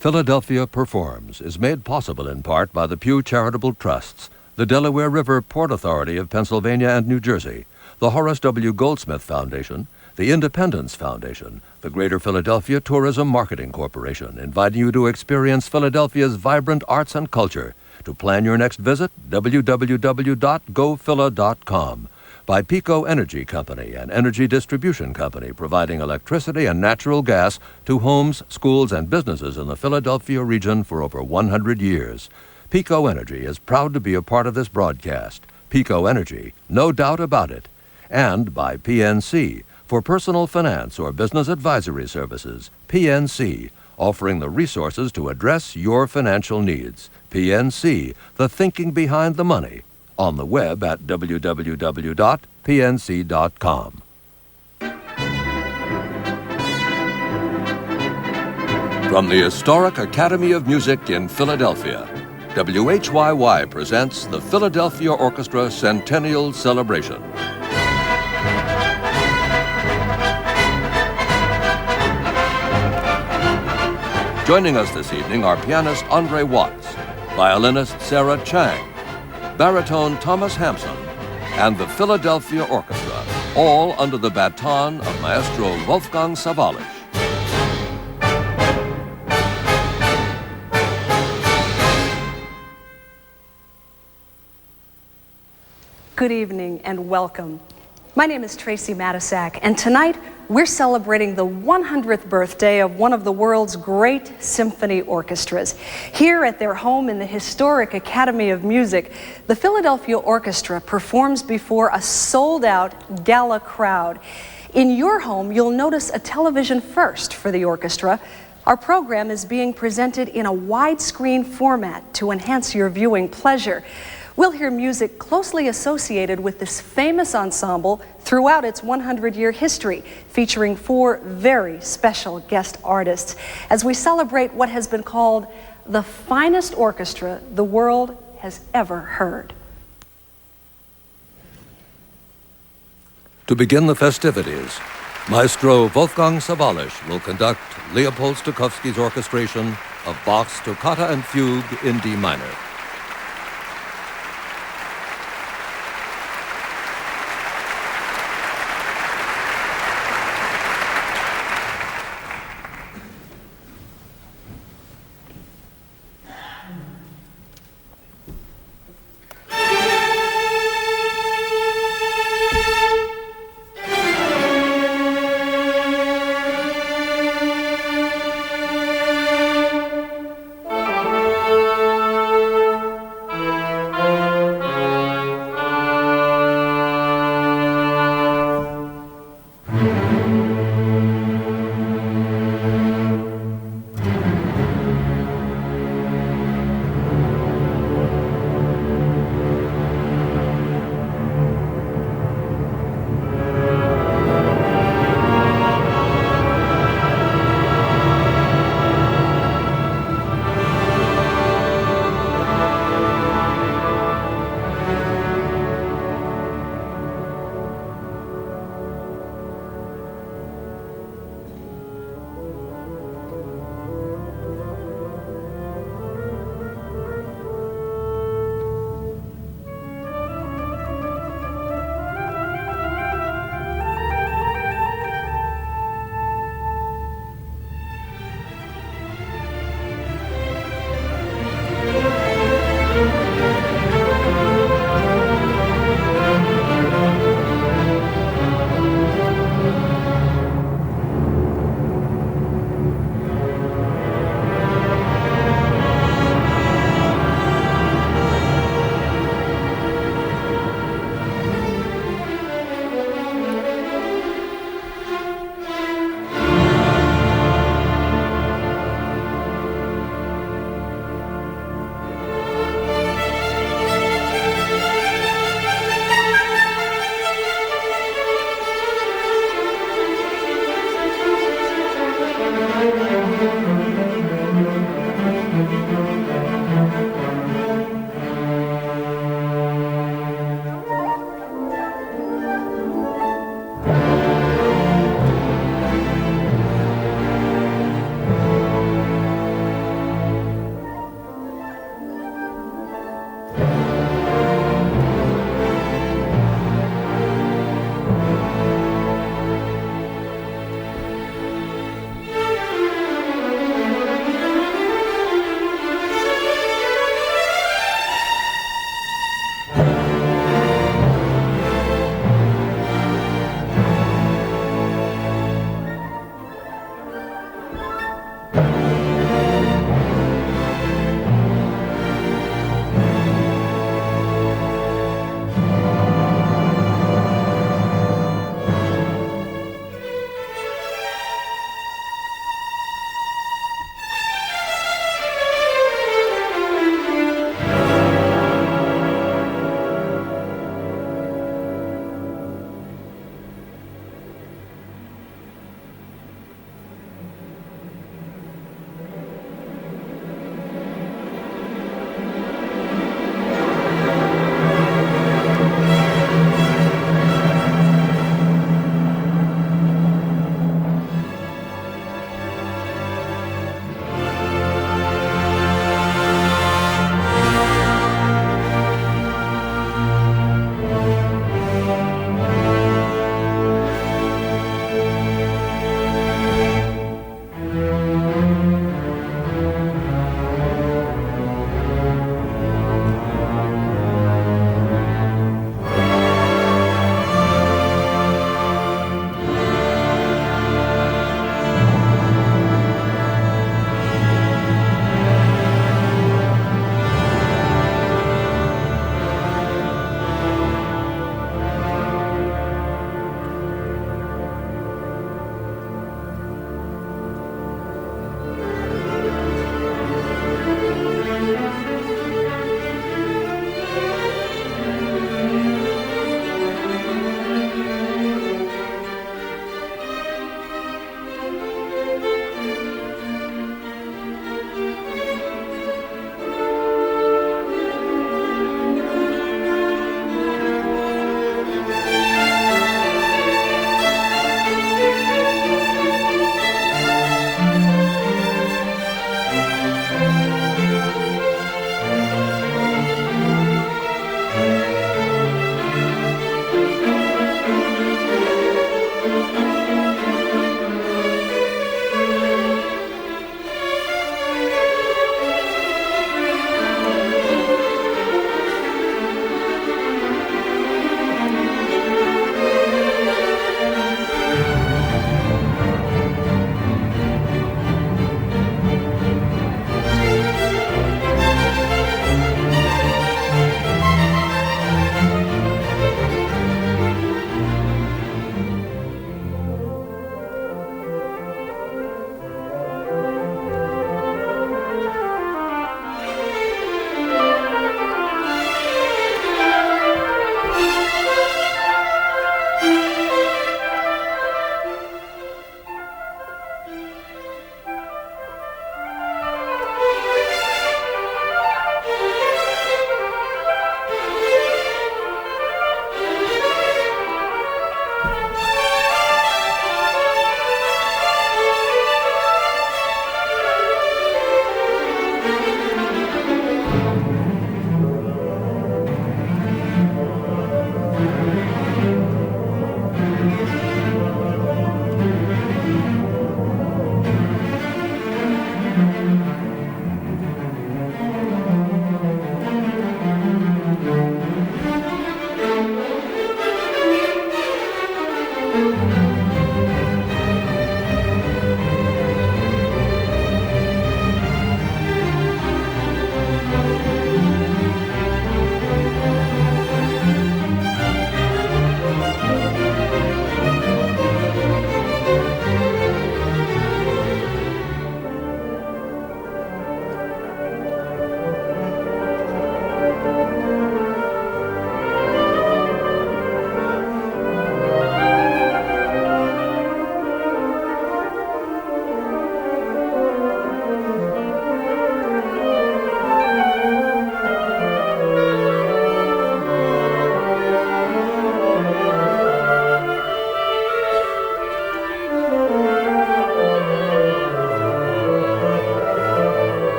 Philadelphia Performs is made possible in part by the Pew Charitable Trusts, the Delaware River Port Authority of Pennsylvania and New Jersey, the Horace W. Goldsmith Foundation, the Independence Foundation, the Greater Philadelphia Tourism Marketing Corporation, inviting you to experience Philadelphia's vibrant arts and culture. To plan your next visit, www.gophila.com. By Pico Energy Company, an energy distribution company providing electricity and natural gas to homes, schools, and businesses in the Philadelphia region for over 100 years. Pico Energy is proud to be a part of this broadcast. Pico Energy, no doubt about it. And by PNC, for personal finance or business advisory services. PNC, offering the resources to address your financial needs. PNC, the thinking behind the money. On the web at www.pnc.com. From the Historic Academy of Music in Philadelphia, WHYY presents the Philadelphia Orchestra Centennial Celebration. Joining us this evening are pianist Andre Watts, violinist Sarah Chang, baritone Thomas Hampson, and the Philadelphia Orchestra, all under the baton of Maestro Wolfgang Sawallisch. Good evening and welcome. My name is Tracy Matisak, and tonight we're celebrating the 100th birthday of one of the world's great symphony orchestras. Here at their home in the historic Academy of Music, the Philadelphia Orchestra performs before a sold-out gala crowd. In your home, you'll notice a television first for the orchestra. Our program is being presented in a widescreen format to enhance your viewing pleasure. We'll hear music closely associated with this famous ensemble throughout its 100-year history, featuring 4 very special guest artists, as we celebrate what has been called the finest orchestra the world has ever heard. To begin the festivities, Maestro Wolfgang Sawallisch will conduct Leopold Stokowski's orchestration of Bach's Toccata and Fugue in D minor.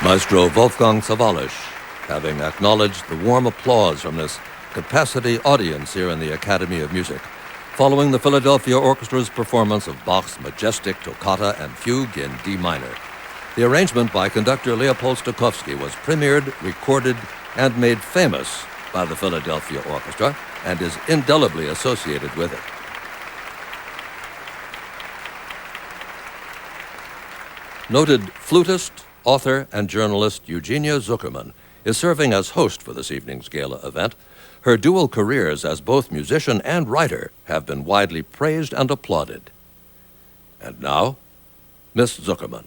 Maestro Wolfgang Sawallisch, having acknowledged the warm applause from this capacity audience here in the Academy of Music, following the Philadelphia Orchestra's performance of Bach's majestic toccata and fugue in D minor. The arrangement by conductor Leopold Stokowski was premiered, recorded, and made famous by the Philadelphia Orchestra and is indelibly associated with it. Noted flutist, author, and journalist Eugenia Zuckerman is serving as host for this evening's gala event. Her dual careers as both musician and writer have been widely praised and applauded. And now, Miss Zuckerman.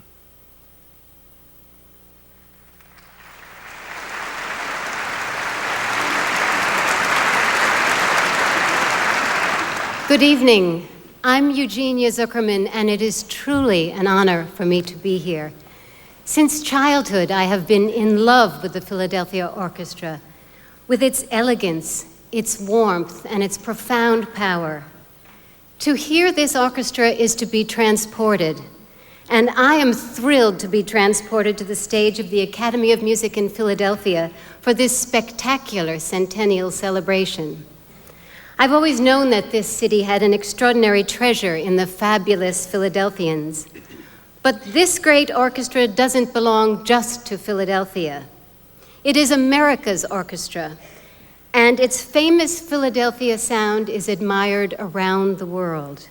Good evening. I'm Eugenia Zuckerman, and it is truly an honor for me to be here. Since childhood, I have been in love with the Philadelphia Orchestra, with its elegance, its warmth, and its profound power. To hear this orchestra is to be transported, and I am thrilled to be transported to the stage of the Academy of Music in Philadelphia for this spectacular centennial celebration. I've always known that this city had an extraordinary treasure in the fabulous Philadelphians. But this great orchestra doesn't belong just to Philadelphia. It is America's orchestra, and its famous Philadelphia sound is admired around the world.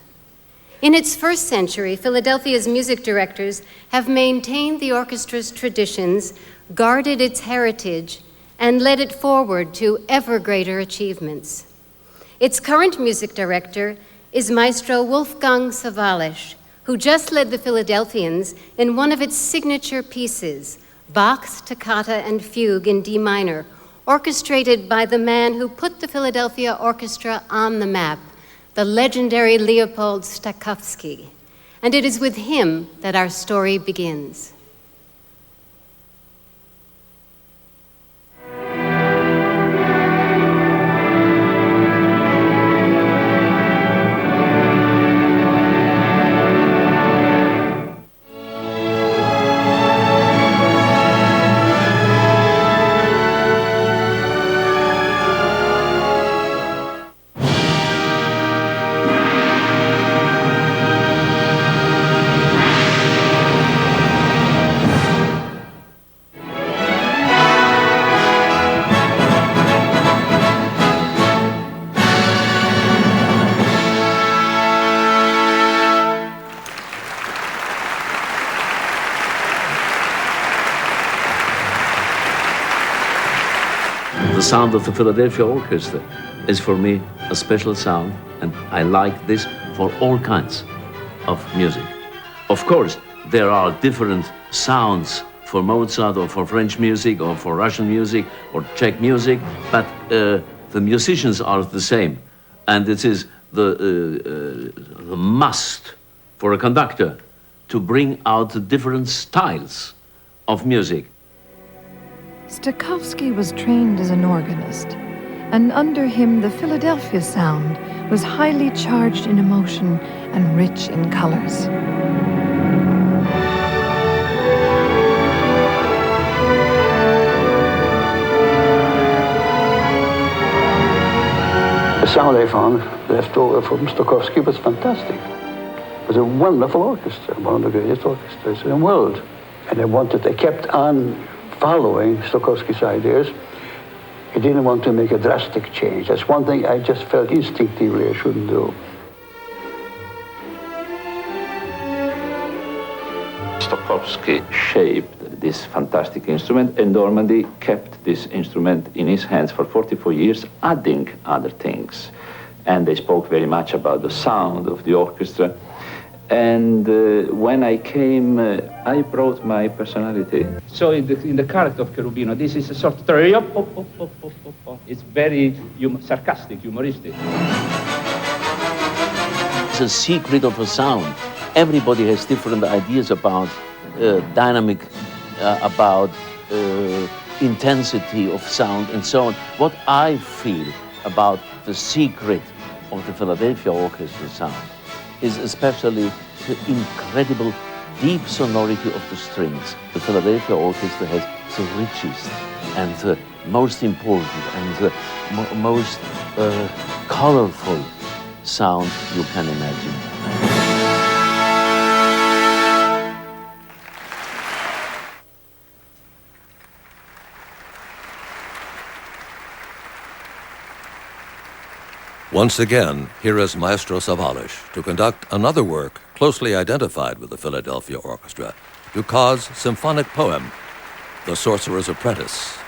In its first century, Philadelphia's music directors have maintained the orchestra's traditions, guarded its heritage, and led it forward to ever greater achievements. Its current music director is Maestro Wolfgang Sawallisch, who just led the Philadelphians in one of its signature pieces, Bach's Toccata and Fugue in D minor, orchestrated by the man who put the Philadelphia Orchestra on the map, the legendary Leopold Stokowski. And it is with him that our story begins. The sound of the Philadelphia Orchestra is for me a special sound, and I like this for all kinds of music. Of course, there are different sounds for Mozart or for French music or for Russian music or Czech music, but the musicians are the same. And it is the must for a conductor to bring out the different styles of music. Stokowski was trained as an organist, and under him the Philadelphia sound was highly charged in emotion and rich in colors. The sound I found left over from Stokowski was fantastic. It was a wonderful orchestra, one of the greatest orchestras in the world. And I kept on following Stokowski's ideas. He didn't want to make a drastic change. That's one thing I just felt instinctively I shouldn't do. Stokowski shaped this fantastic instrument, and Normandy kept this instrument in his hands for 44 years, adding other things. And they spoke very much about the sound of the orchestra. And when I came, I brought my personality. So in the character of Cherubino, this is a sort of... It's very sarcastic, humoristic. It's a secret of a sound. Everybody has different ideas about dynamic, about intensity of sound and so on. What I feel about the secret of the Philadelphia Orchestra sound is especially the incredible deep sonority of the strings. The Philadelphia Orchestra has the richest and the most important and the most colorful sound you can imagine. Once again, here is Maestro Sawallisch to conduct another work closely identified with the Philadelphia Orchestra, Dukas' symphonic poem, The Sorcerer's Apprentice.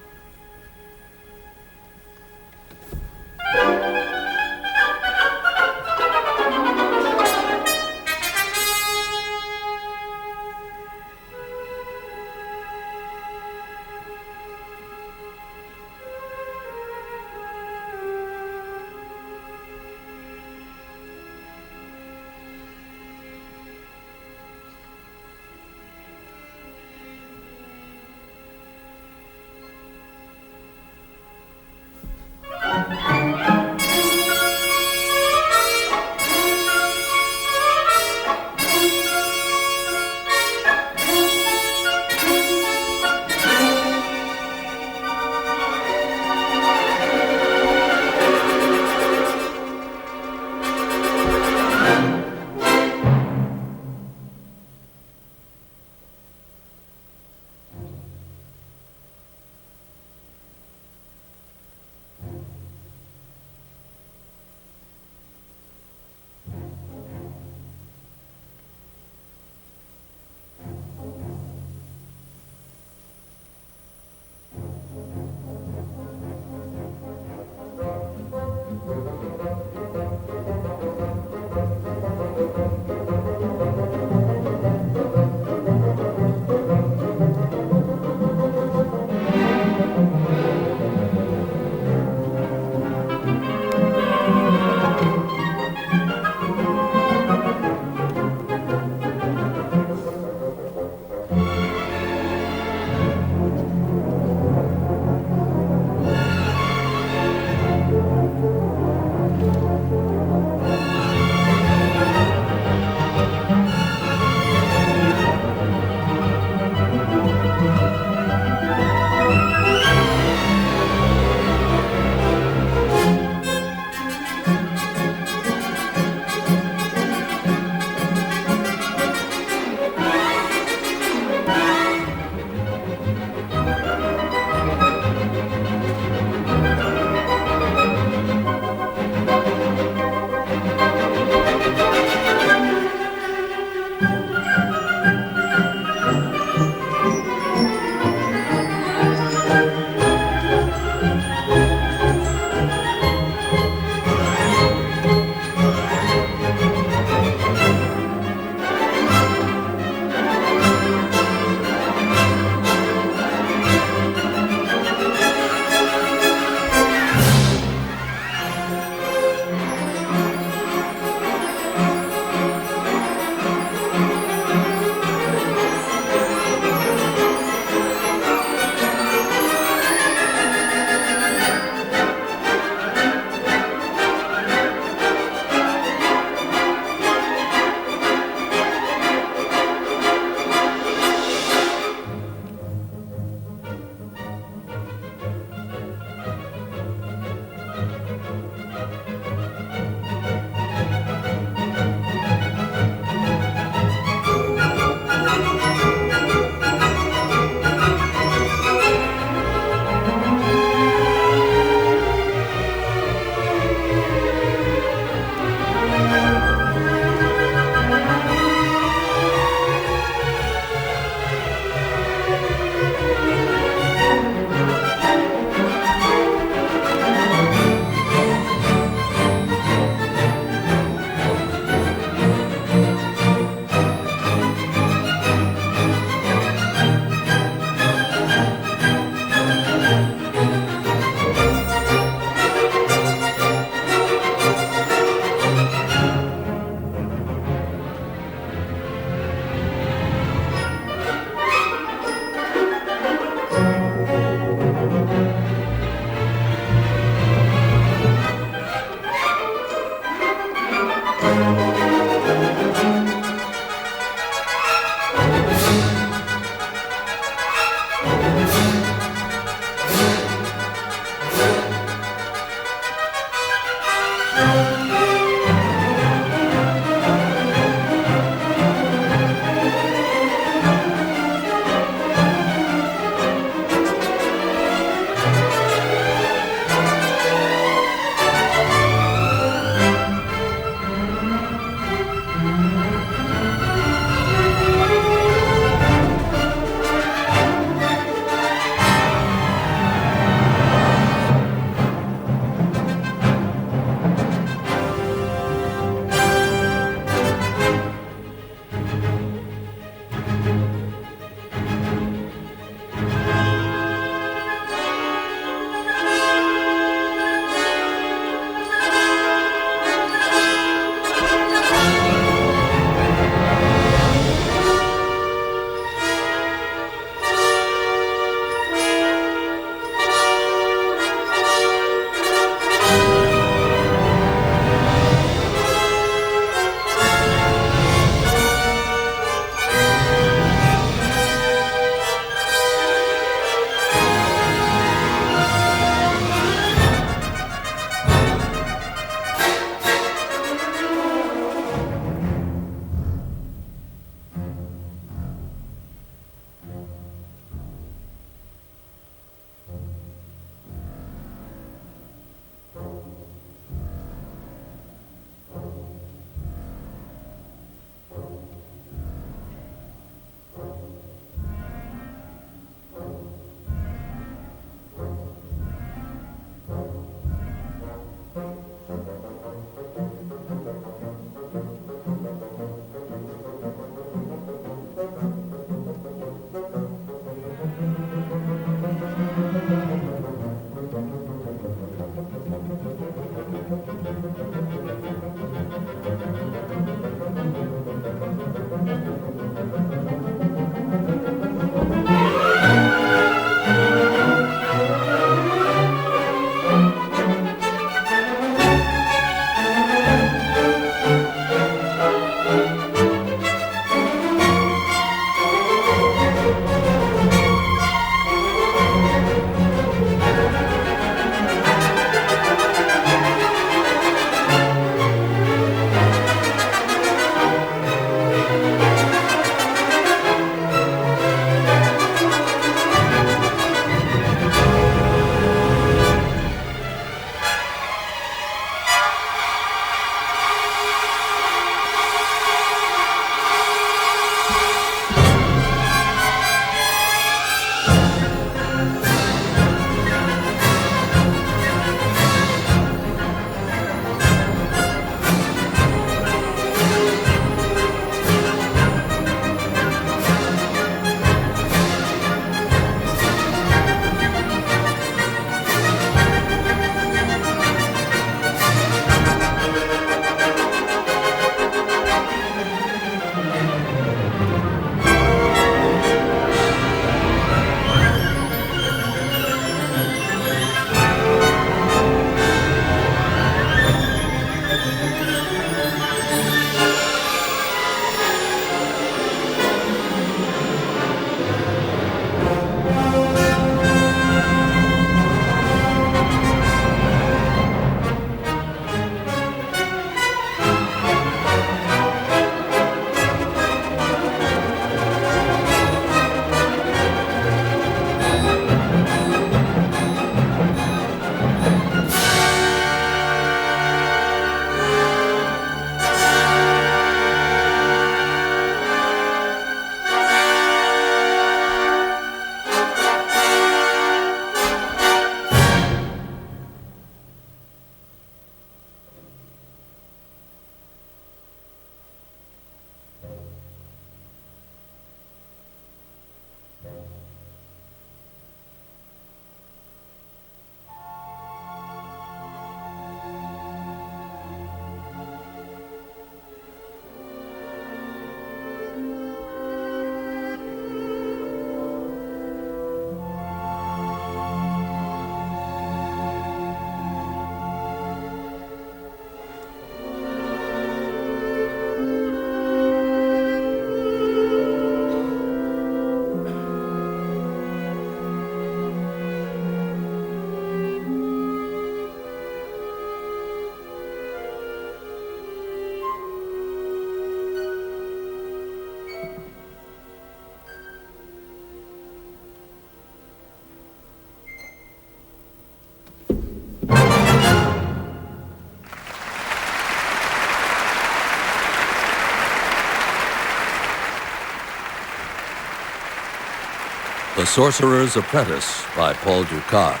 The Sorcerer's Apprentice by Paul Dukas.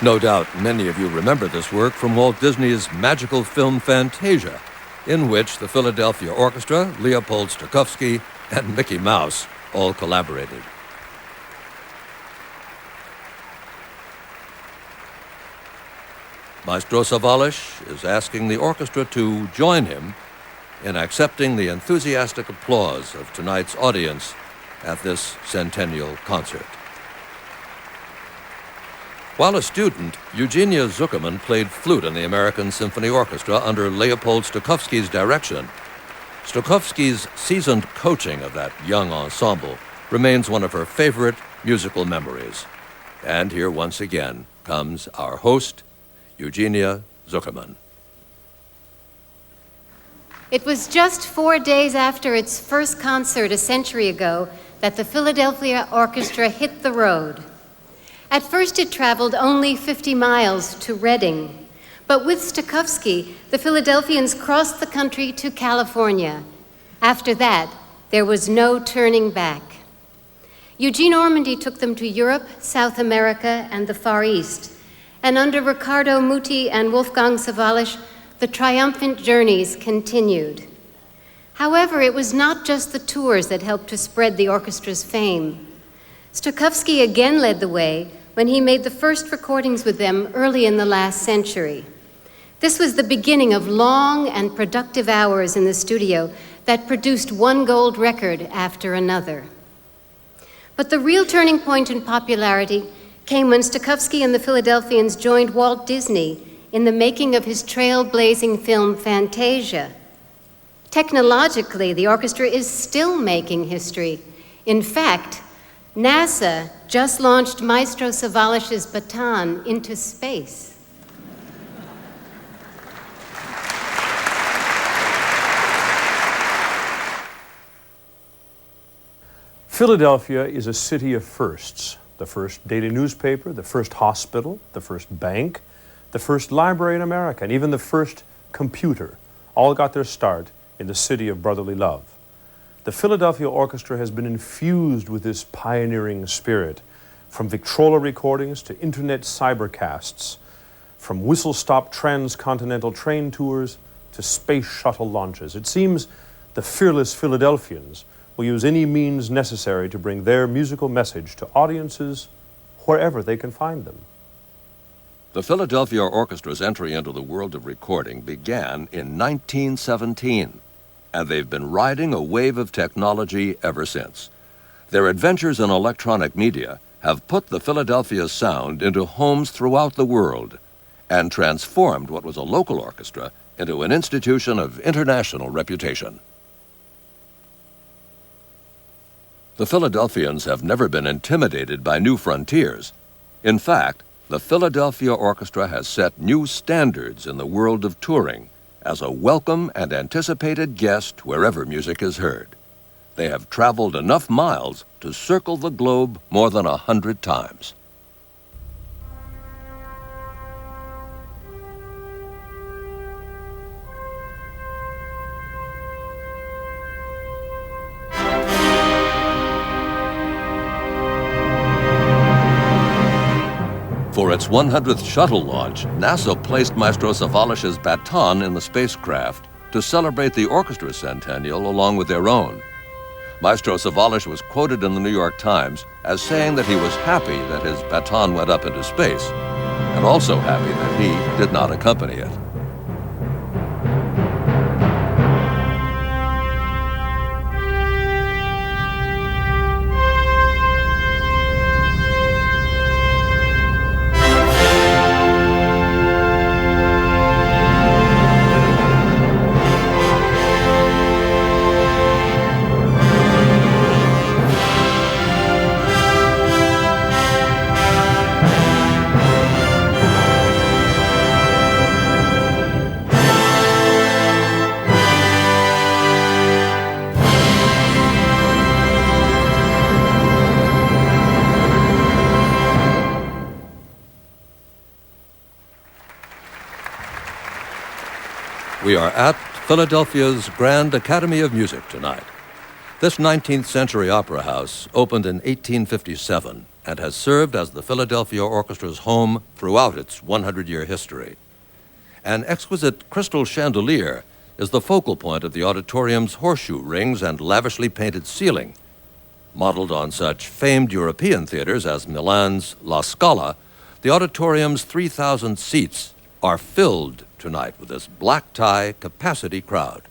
No doubt many of you remember this work from Walt Disney's magical film Fantasia, in which the Philadelphia Orchestra, Leopold Stokowski, and Mickey Mouse all collaborated. Maestro Savalas is asking the orchestra to join him in accepting the enthusiastic applause of tonight's audience at this centennial concert. While a student, Eugenia Zuckerman played flute in the American Symphony Orchestra under Leopold Stokowski's direction. Stokowski's seasoned coaching of that young ensemble remains one of her favorite musical memories. And here once again comes our host, Eugenia Zuckerman. It was just 4 days after its first concert a century ago that the Philadelphia Orchestra hit the road. At first it traveled only 50 miles to Reading, but with Stokowski, the Philadelphians crossed the country to California. After that, there was no turning back. Eugene Ormandy took them to Europe, South America, and the Far East, and under Riccardo Muti and Wolfgang Savalas, the triumphant journeys continued. However, it was not just the tours that helped to spread the orchestra's fame. Stokowski again led the way when he made the first recordings with them early in the last century. This was the beginning of long and productive hours in the studio that produced one gold record after another. But the real turning point in popularity came when Stokowski and the Philadelphians joined Walt Disney in the making of his trailblazing film Fantasia. Technologically, the orchestra is still making history. In fact, NASA just launched Maestro Savalas' baton into space. Philadelphia is a city of firsts. The first daily newspaper, the first hospital, the first bank, the first library in America, and even the first computer all got their start in the city of brotherly love. The Philadelphia Orchestra has been infused with this pioneering spirit, from Victrola recordings to internet cybercasts, from whistle-stop transcontinental train tours to space shuttle launches. It seems the fearless Philadelphians will use any means necessary to bring their musical message to audiences wherever they can find them. The Philadelphia Orchestra's entry into the world of recording began in 1917, and they've been riding a wave of technology ever since. Their adventures in electronic media have put the Philadelphia sound into homes throughout the world and transformed what was a local orchestra into an institution of international reputation. The Philadelphians have never been intimidated by new frontiers. In fact, the Philadelphia Orchestra has set new standards in the world of touring as a welcome and anticipated guest wherever music is heard. They have traveled enough miles to circle the globe more than 100 times. For its 100th shuttle launch, NASA placed Maestro Savalas' baton in the spacecraft to celebrate the orchestra's centennial along with their own. Maestro Savalas was quoted in the New York Times as saying that he was happy that his baton went up into space, and also happy that he did not accompany it. We are at Philadelphia's Grand Academy of Music tonight. This 19th century opera house opened in 1857 and has served as the Philadelphia Orchestra's home throughout its 100-year history. An exquisite crystal chandelier is the focal point of the auditorium's horseshoe rings and lavishly painted ceiling. Modeled on such famed European theaters as Milan's La Scala, the auditorium's 3,000 seats are filled tonight with this black-tie capacity crowd.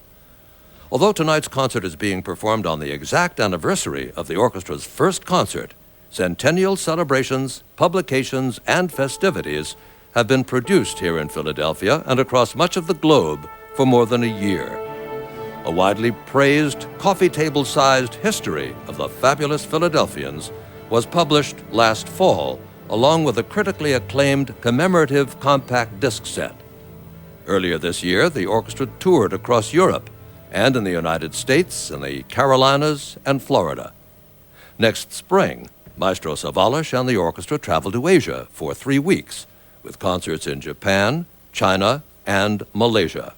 Although tonight's concert is being performed on the exact anniversary of the orchestra's first concert, centennial celebrations, publications, and festivities have been produced here in Philadelphia and across much of the globe for more than a year. A widely praised, coffee table-sized history of the fabulous Philadelphians was published last fall, along with a critically acclaimed commemorative compact disc set. Earlier this year, the orchestra toured across Europe and in the United States, in the Carolinas, and Florida. Next spring, Maestro Savalas and the orchestra travel to Asia for 3 weeks, with concerts in Japan, China, and Malaysia.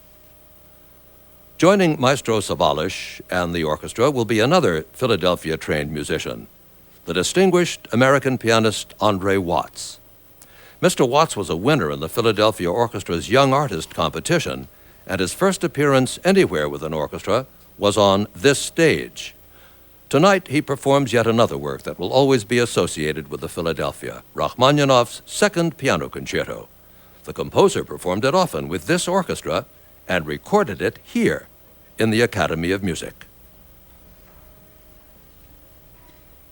Joining Maestro Savalas and the orchestra will be another Philadelphia-trained musician, the distinguished American pianist Andre Watts. Mr. Watts was a winner in the Philadelphia Orchestra's Young Artist competition, and his first appearance anywhere with an orchestra was on this stage. Tonight, he performs yet another work that will always be associated with the Philadelphia, Rachmaninoff's Second Piano Concerto. The composer performed it often with this orchestra and recorded it here in the Academy of Music.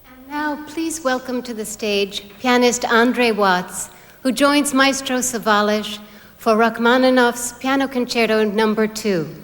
And now, please welcome to the stage pianist Andre Watts, who joins Maestro Savalas for Rachmaninoff's Piano Concerto No. 2.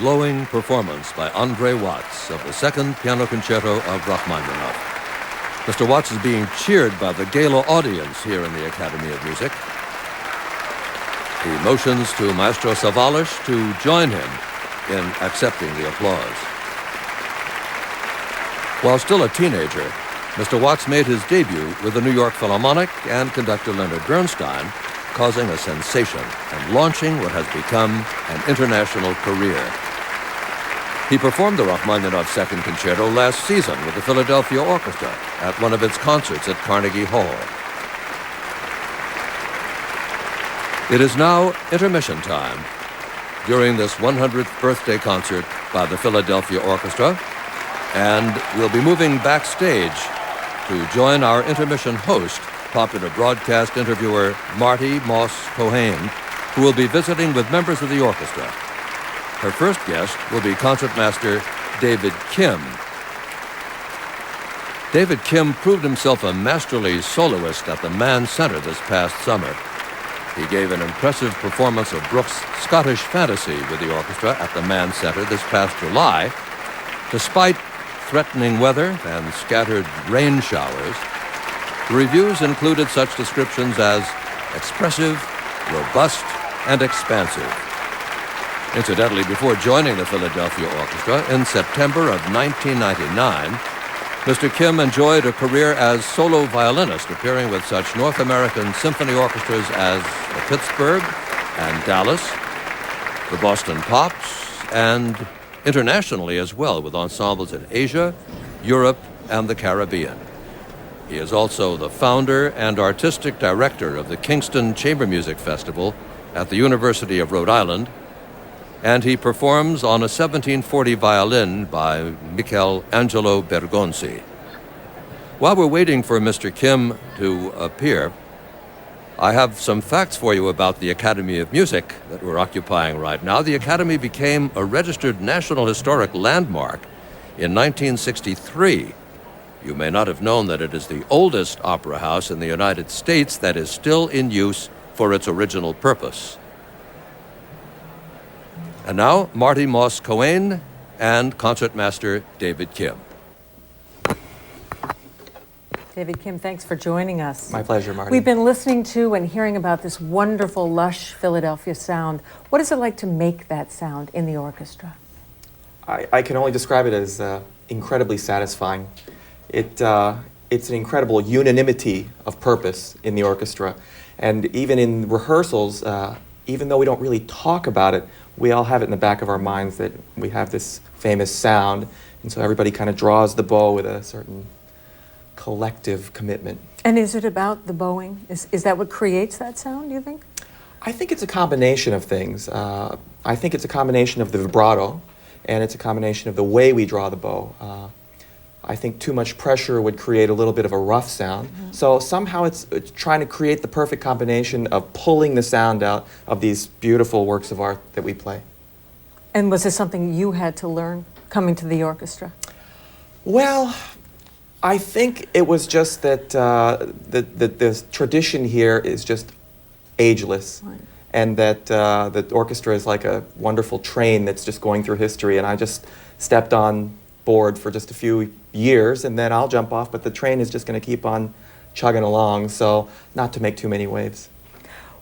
glowing performance by Andre Watts of the Second Piano Concerto of Rachmaninoff. Mr. Watts is being cheered by the gala audience here in the Academy of Music. He motions to Maestro Savalas to join him in accepting the applause. While still a teenager, Mr. Watts made his debut with the New York Philharmonic and conductor Leonard Bernstein, causing a sensation and launching what has become an international career. He performed the Rachmaninoff Second Concerto last season with the Philadelphia Orchestra at one of its concerts at Carnegie Hall. It is now intermission time during this 100th birthday concert by the Philadelphia Orchestra, and we'll be moving backstage to join our intermission host, popular broadcast interviewer Marty Moss Cohane, who will be visiting with members of the orchestra. Her first guest will be concertmaster David Kim. David Kim proved himself a masterly soloist at the Mann Center this past summer. He gave an impressive performance of Bruch's Scottish Fantasy with the orchestra at the Mann Center this past July. Despite threatening weather and scattered rain showers, the reviews included such descriptions as expressive, robust, and expansive. Incidentally, before joining the Philadelphia Orchestra in September of 1999, Mr. Kim enjoyed a career as solo violinist, appearing with such North American symphony orchestras as the Pittsburgh and Dallas, the Boston Pops, and internationally as well, with ensembles in Asia, Europe, and the Caribbean. He is also the founder and artistic director of the Kingston Chamber Music Festival at the University of Rhode Island, and he performs on a 1740 violin by Michelangelo Bergonzi. While we're waiting for Mr. Kim to appear, I have some facts for you about the Academy of Music that we're occupying right now. The Academy became a registered National Historic Landmark in 1963. You may not have known that it is the oldest opera house in the United States that is still in use for its original purpose. And now, Marty Moss Cohane and concertmaster David Kim. David Kim, thanks for joining us. My pleasure, Marty. We've been listening to and hearing about this wonderful, lush Philadelphia sound. What is it like to make that sound in the orchestra? I can only describe it as incredibly satisfying. It's an incredible unanimity of purpose in the orchestra. And even in rehearsals, even though we don't really talk about it, we all have it in the back of our minds that we have this famous sound. And so everybody kind of draws the bow with a certain collective commitment. And is it about the bowing? Is that what creates that sound, do you think? I think it's a combination of things. I think it's a combination of the vibrato, and it's a combination of the way we draw the bow. I think too much pressure would create a little bit of a rough sound. Mm-hmm. So somehow it's trying to create the perfect combination of pulling the sound out of these beautiful works of art that we play. And was this something you had to learn coming to the orchestra? Well, I think it was just that the tradition here is just ageless. Right. And that the orchestra is like a wonderful train that's just going through history, and I just stepped on board for just a few years, and then I'll jump off, but the train is just going to keep on chugging along, so not to make too many waves.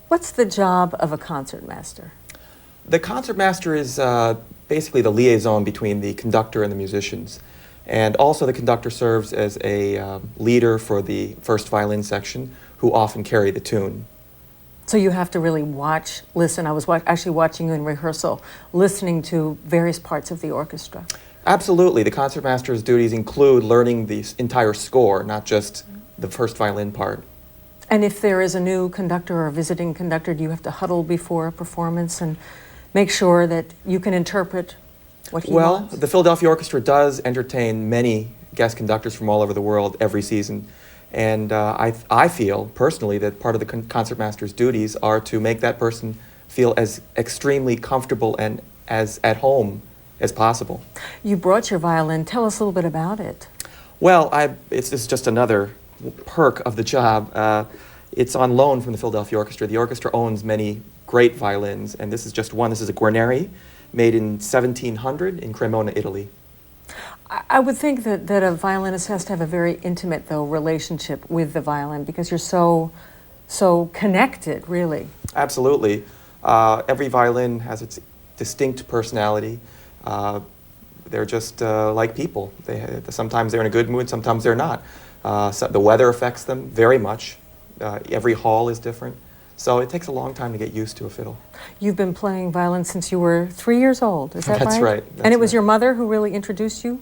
What's the job of a concertmaster? The concertmaster is basically the liaison between the conductor and the musicians. And also the conductor serves as a leader for the first violin section, who often carry the tune. So you have to really watch, listen. I was actually watching you in rehearsal, listening to various parts of the orchestra. Absolutely. The concertmaster's duties include learning the entire score, not just the first violin part. And if there is a new conductor or a visiting conductor, do you have to huddle before a performance and make sure that you can interpret what he wants? Well, the Philadelphia Orchestra does entertain many guest conductors from all over the world every season. And I feel, personally, that part of the concertmaster's duties are to make that person feel as extremely comfortable and as at home as possible. You brought your violin. Tell us a little bit about it. Well, it's just another perk of the job. It's on loan from the Philadelphia Orchestra. The orchestra owns many great violins, and this is just one. This is a Guarneri, made in 1700 in Cremona, Italy. I would think that a violinist has to have a very intimate, though, relationship with the violin because you're so connected, really. Absolutely. Every violin has its distinct personality. They're just like people. Sometimes they're in a good mood, sometimes they're not. So the weather affects them very much. Every hall is different. So it takes a long time to get used to a fiddle. You've been playing violin since you were 3 years old, is that right? That's right. And it was your mother who really introduced you?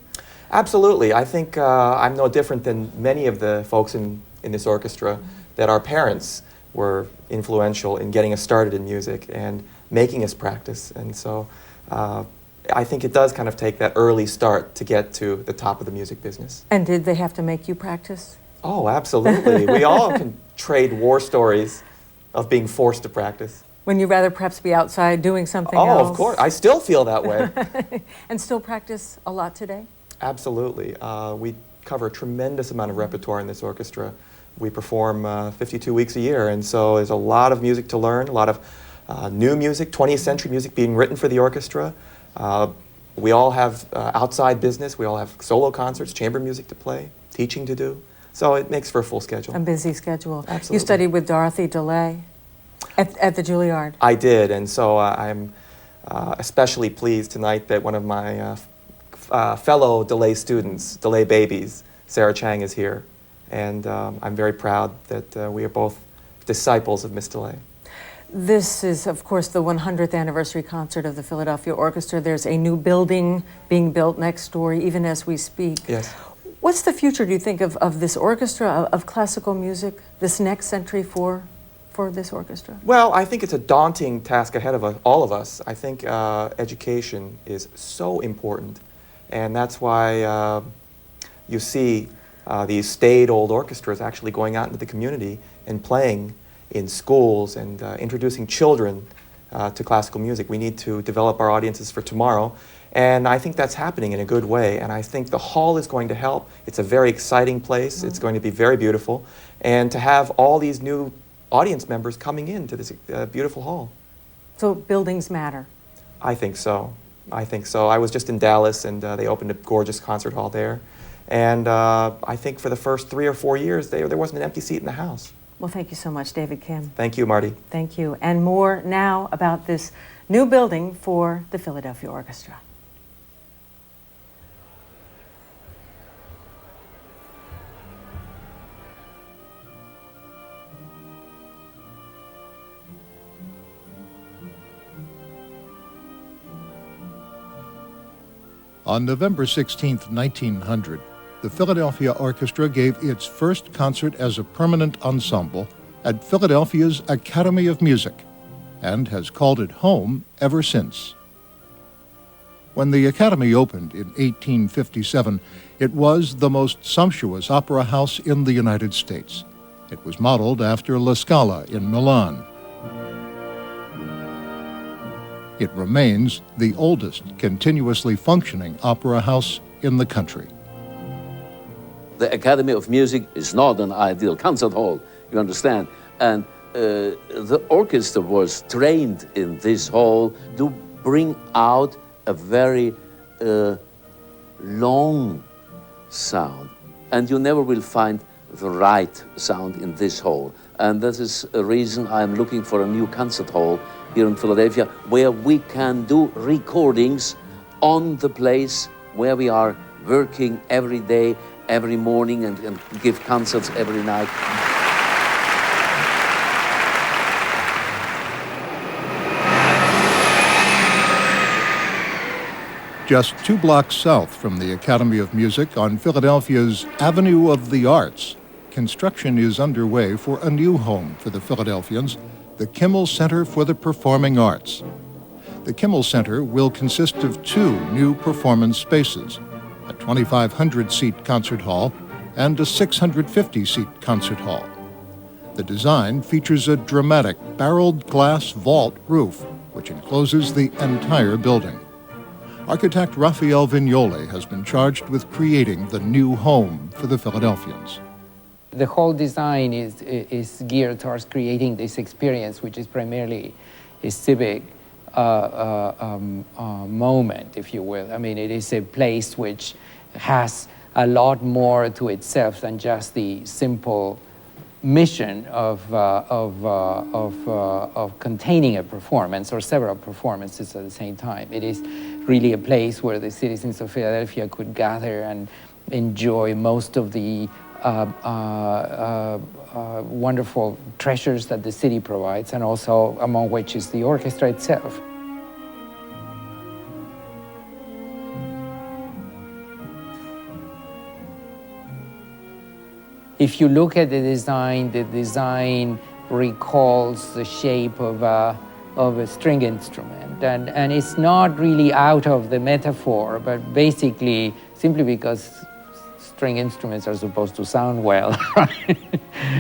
Absolutely. I think I'm no different than many of the folks in this orchestra, that our parents were influential in getting us started in music and making us practice. And so I think it does kind of take that early start to get to the top of the music business. And did they have to make you practice? Oh, absolutely. We all can trade war stories of being forced to practice. When you'd rather perhaps be outside doing something else? Oh, of course. I still feel that way. And still practice a lot today? Absolutely. We cover a tremendous amount of repertoire in this orchestra. We perform 52 weeks a year, and so there's a lot of music to learn, a lot of new music, 20th century music being written for the orchestra. We all have outside business. We all have solo concerts, chamber music to play, teaching to do. So it makes for a full schedule. A busy schedule. Absolutely. You studied with Dorothy DeLay at the Juilliard. I did, and so I'm especially pleased tonight that one of my fellow DeLay students, DeLay babies, Sarah Chang, is here. And I'm very proud that we are both disciples of Miss DeLay. This is, of course, the 100th anniversary concert of the Philadelphia Orchestra. There's a new building being built next door, even as we speak. Yes. What's the future, do you think, of this orchestra, of classical music, this next century for this orchestra? Well, I think it's a daunting task ahead of all of us. I think education is so important, and that's why you see these staid old orchestras actually going out into the community and playing in schools and introducing children to classical music. We need to develop our audiences for tomorrow, and I think that's happening in a good way, and I think the hall is going to help. It's a very exciting place. It's going to be very beautiful, and to have all these new audience members coming into this beautiful hall. So buildings matter? I think so. I think so. I was just in Dallas, and they opened a gorgeous concert hall there. And I think for the first 3 or 4 years, there wasn't an empty seat in the house. Well, thank you so much, David Kim. Thank you, Marty. Thank you. And more now about this new building for the Philadelphia Orchestra. On November 16, 1900, the Philadelphia Orchestra gave its first concert as a permanent ensemble at Philadelphia's Academy of Music and has called it home ever since. When the Academy opened in 1857, it was the most sumptuous opera house in the United States. It was modeled after La Scala in Milan. It remains the oldest continuously functioning opera house in the country. The Academy of Music is not an ideal concert hall, you understand? And the orchestra was trained in this hall to bring out a very long sound. And you never will find the right sound in this hall. And that is a reason I'm looking for a new concert hall here in Philadelphia, where we can do recordings on the place where we are working every day, every morning, and give concerts every night. Just 2 blocks south from the Academy of Music on Philadelphia's Avenue of the Arts, construction is underway for a new home for the Philadelphians, the Kimmel Center for the Performing Arts. The Kimmel Center will consist of 2 new performance spaces, a 2,500-seat concert hall and a 650-seat concert hall. The design features a dramatic barreled glass vault roof, which encloses the entire building. Architect Raphael Vignoli has been charged with creating the new home for the Philadelphians. The whole design is geared towards creating this experience, which is primarily a civic moment, if you will. I mean, it is a place which has a lot more to itself than just the simple mission of containing a performance or several performances at the same time. It is really a place where the citizens of Philadelphia could gather and enjoy most of the wonderful treasures that the city provides, and also among which is the orchestra itself. If you look at the design recalls the shape of a string instrument, and it's not really out of the metaphor, but basically simply because string instruments are supposed to sound well, right?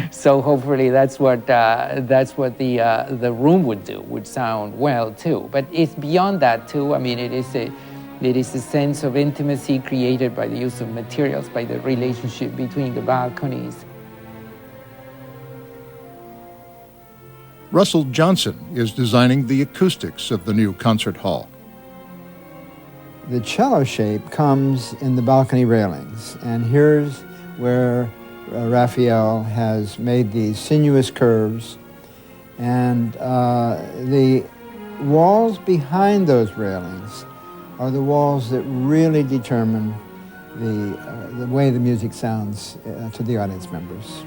So hopefully that's what the room would sound well too. But it's beyond that too. I mean, it is a sense of intimacy created by the use of materials, by the relationship between the balconies. Russell Johnson is designing the acoustics of the new concert hall. The cello shape comes in the balcony railings, and here's where Raphael has made these sinuous curves, and the walls behind those railings are the walls that really determine the way the music sounds to the audience members.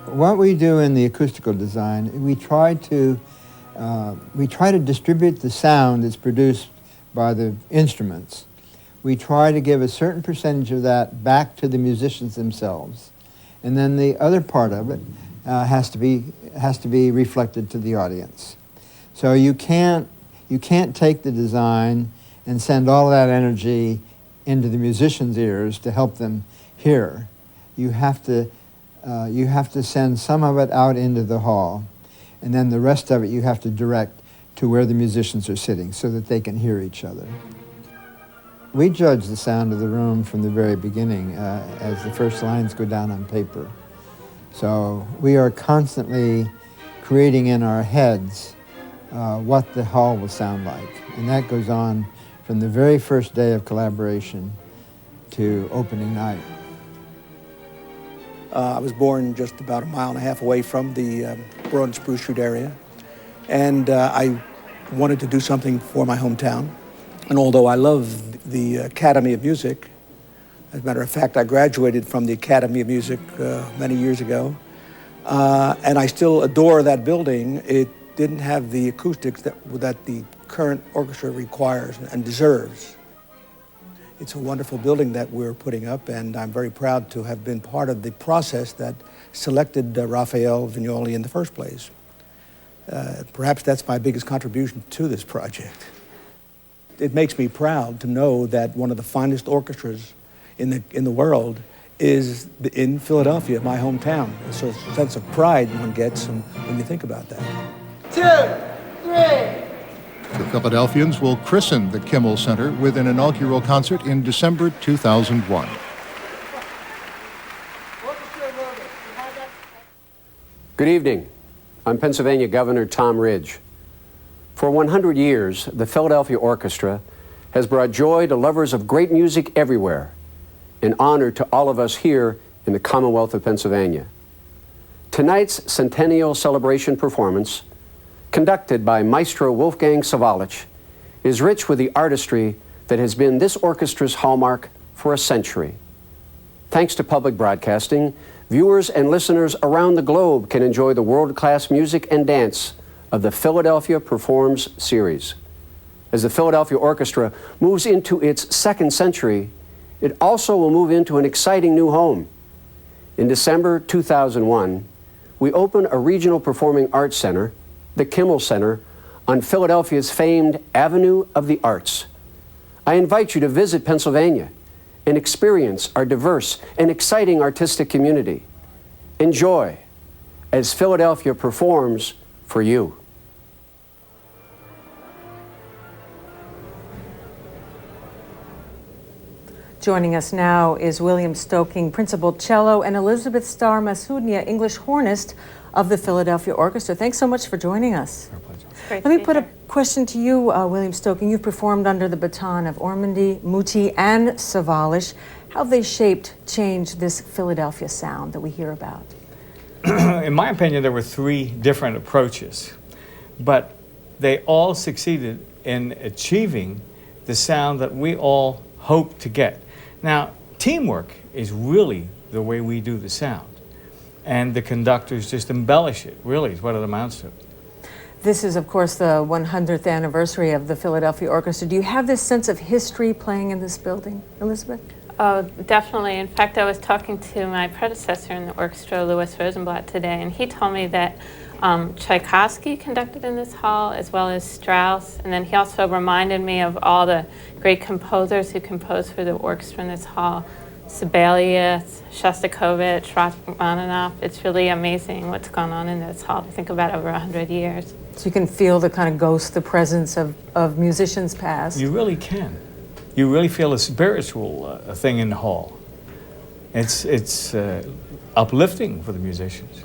What we do in the acoustical design, we try to distribute the sound that's produced by the instruments. We try to give a certain percentage of that back to the musicians themselves, and then the other part of it has to be reflected to the audience. So you can't take the design and send all that energy into the musicians' ears to help them hear. You have to send some of it out into the hall, and then the rest of it you have to direct to where the musicians are sitting so that they can hear each other. We judge the sound of the room from the very beginning as the first lines go down on paper. So we are constantly creating in our heads what the hall will sound like. And that goes on from the very first day of collaboration to opening night. I was born just about a mile and a half away from the Broad and Spruce Street area. And I wanted to do something for my hometown. And although I love the Academy of Music, as a matter of fact, I graduated from the Academy of Music many years ago, and I still adore that building. It didn't have the acoustics that the current orchestra requires and deserves. It's a wonderful building that we're putting up, and I'm very proud to have been part of the process that selected Raphael Vignoli in the first place. Perhaps that's my biggest contribution to this project. It makes me proud to know that one of the finest orchestras in the world is in Philadelphia, my hometown. It's a sense of pride one gets when you think about that. 2, 3. The Philadelphians will christen the Kimmel Center with an inaugural concert in December 2001. Good evening. I'm Pennsylvania Governor Tom Ridge. For 100 years, the Philadelphia Orchestra has brought joy to lovers of great music everywhere, and honor to all of us here in the Commonwealth of Pennsylvania. Tonight's centennial celebration performance, conducted by Maestro Wolfgang Sawallich, is rich with the artistry that has been this orchestra's hallmark for a century. Thanks to public broadcasting, viewers and listeners around the globe can enjoy the world-class music and dance of the Philadelphia Performs series. As the Philadelphia Orchestra moves into its second century, it also will move into an exciting new home. In December 2001, we opened a regional performing arts center, the Kimmel Center, on Philadelphia's famed Avenue of the Arts. I invite you to visit Pennsylvania and experience our diverse and exciting artistic community. Enjoy as Philadelphia performs for you. Joining us now is William Stoking, Principal Cello, and Elizabeth Starr Masudnia, English Hornist of the Philadelphia Orchestra. Thanks so much for joining us. Our pleasure. Let me put a question to you, William Stoking. You've performed under the baton of Ormandy, Muti, and Sawallisch. How have they changed this Philadelphia sound that we hear about? In my opinion, there were three different approaches, but they all succeeded in achieving the sound that we all hope to get. Now, teamwork is really the way we do the sound, and the conductors just embellish it, really, is what it amounts to. This is, of course, the 100th anniversary of the Philadelphia Orchestra. Do you have this sense of history playing in this building, Elizabeth? Oh, definitely. In fact, I was talking to my predecessor in the orchestra, Louis Rosenblatt, today, and he told me that Tchaikovsky conducted in this hall, as well as Strauss, and then he also reminded me of all the great composers who composed for the orchestra in this hall. Sibelius, Shostakovich, Rachmaninoff. It's really amazing what's gone on in this hall to think about over 100 years. So you can feel the kind of ghost, the presence of musicians past. You really can. You really feel a spiritual thing in the hall. It's uplifting for the musicians.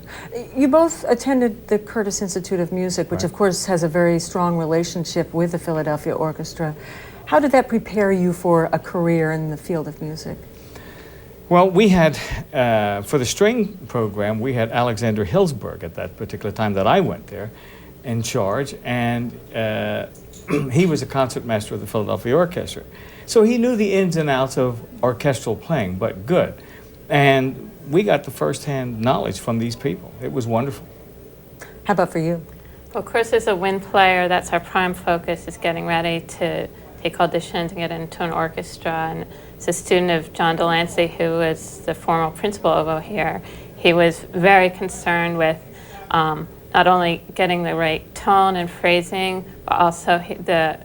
You both attended the Curtis Institute of Music, which of course has a very strong relationship with the Philadelphia Orchestra. How did that prepare you for a career in the field of music? Well, we had, for the string program, we had Alexander Hilsberg at that particular time that I went there in charge, and he was a concertmaster of the Philadelphia Orchestra. So he knew the ins and outs of orchestral playing, but good. And we got the first-hand knowledge from these people. It was wonderful. How about for you? Well, Chris is a wind player. That's our prime focus, is getting ready to take auditions and get into an orchestra. And as a student of John Delancey, who was the former principal oboe here, he was very concerned with not only getting the right tone and phrasing, but also the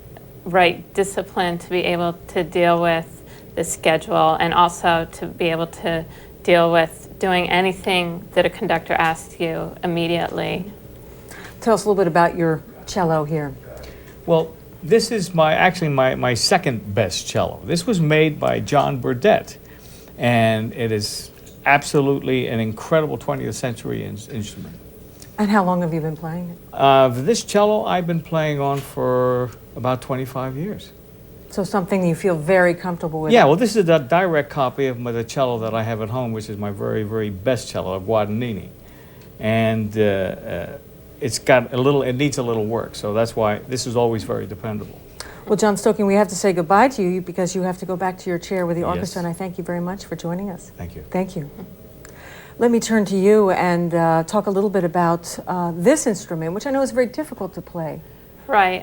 right discipline to be able to deal with the schedule, and also to be able to deal with doing anything that a conductor asks you immediately. Tell us a little bit about your cello here. Well, this is actually my second best cello. This was made by John Burdett, and it is absolutely an incredible 20th century instrument. And how long have you been playing it? This cello I've been playing on for about 25 years. So something you feel very comfortable with? Yeah, well, this is a direct copy of the cello that I have at home, which is my very, very best cello, a Guadagnini. And it needs a little work, so that's why this is always very dependable. Well, John Stoking, we have to say goodbye to you because you have to go back to your chair with the Yes. orchestra, and I thank you very much for joining us. Thank you. Thank you. Let me turn to you and talk a little bit about this instrument, which I know is very difficult to play. Right.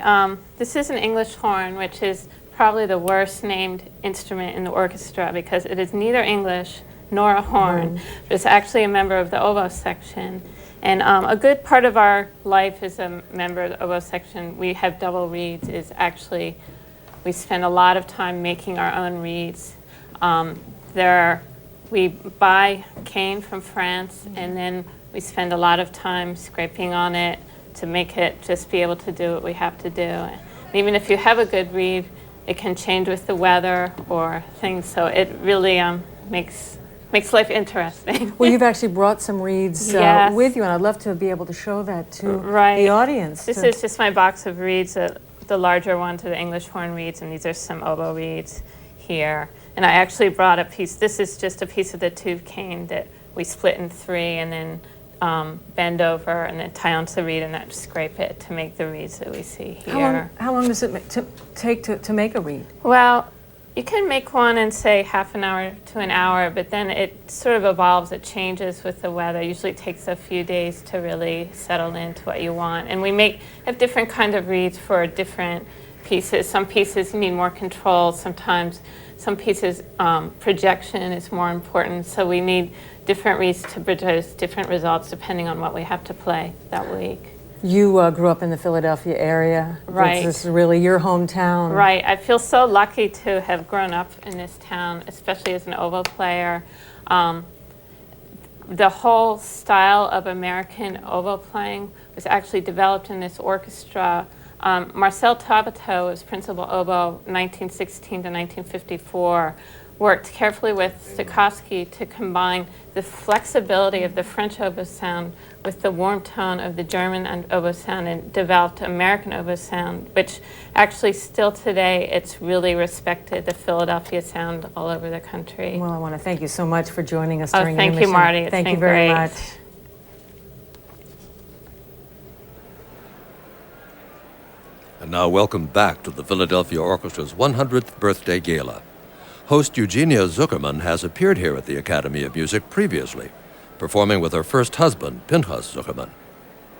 This is an English horn, which is probably the worst named instrument in the orchestra because it is neither English nor a horn. But it's actually a member of the oboe section. And a good part of our life as a member of the oboe section, we have double reeds, is actually we spend a lot of time making our own reeds. We buy cane from France, and then we spend a lot of time scraping on it to make it just be able to do what we have to do. And even if you have a good reed, it can change with the weather or things, so it really makes life interesting. Well, you've actually brought some reeds Yes. with you, and I'd love to be able to show that to Right. the audience. This is just my box of reeds. The larger ones are the English horn reeds, and these are some oboe reeds here. And I actually brought a piece. This is just a piece of the tube cane that we split in three and then bend over and then tie onto the reed and then scrape it to make the reeds that we see here. How long does it take to make a reed? Well, you can make one in, say, half an hour to an hour, but then it sort of evolves. It changes with the weather. Usually it takes a few days to really settle into what you want. And we have different kinds of reeds for different pieces. Some pieces need more control. Sometimes some pieces, projection is more important. So we need different reeds to produce different results depending on what we have to play that week. You grew up in the Philadelphia area. Right. This is really your hometown. Right. I feel so lucky to have grown up in this town, especially as an oboe player. The whole style of American oboe playing was actually developed in this orchestra. Marcel Tabateau was principal oboe 1916 to 1954 worked carefully with Stokowski to combine the flexibility of the French oboe sound with the warm tone of the German and oboe sound, and developed American oboe sound, which actually still today it's really respected, the Philadelphia sound all over the country. Well, I want to thank you so much for joining us Oh, during thank you, Intermission. Marty. It's Thank been you very great. much. And now welcome back to the Philadelphia Orchestra's 100th Birthday Gala. Host Eugenia Zuckerman has appeared here at the Academy of Music previously, performing with her first husband, Pinchas Zuckerman.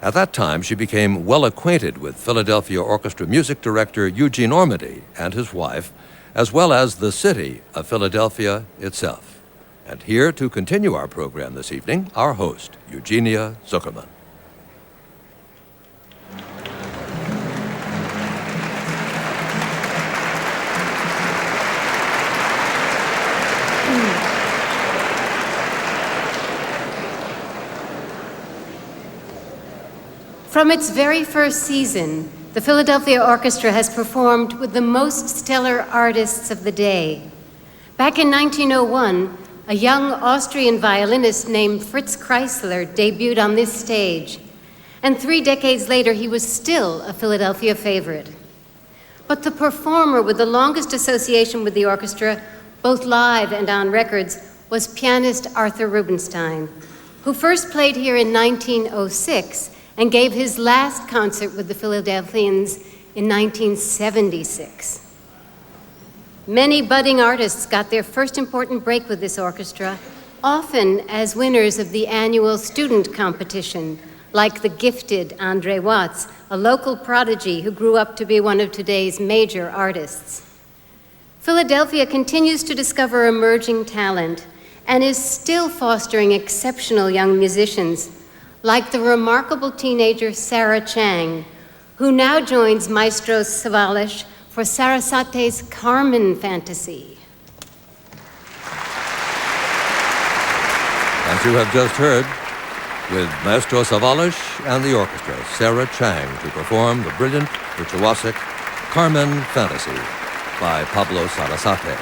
At that time, she became well acquainted with Philadelphia Orchestra music director Eugene Ormandy and his wife, as well as the city of Philadelphia itself. And here to continue our program this evening, our host, Eugenia Zuckerman. From its very first season, the Philadelphia Orchestra has performed with the most stellar artists of the day. Back in 1901, a young Austrian violinist named Fritz Kreisler debuted on this stage, and 3 decades later, he was still a Philadelphia favorite. But the performer with the longest association with the orchestra, both live and on records, was pianist Arthur Rubinstein, who first played here in 1906 and gave his last concert with the Philadelphians in 1976. Many budding artists got their first important break with this orchestra, often as winners of the annual student competition, like the gifted Andre Watts, a local prodigy who grew up to be one of today's major artists. Philadelphia continues to discover emerging talent and is still fostering exceptional young musicians, like the remarkable teenager Sarah Chang, who now joins Maestro Savalas for Sarasate's Carmen Fantasy. As you have just heard, with Maestro Savalas and the orchestra, Sarah Chang to perform the brilliant Virtuosic Carmen Fantasy by Pablo Sarasate.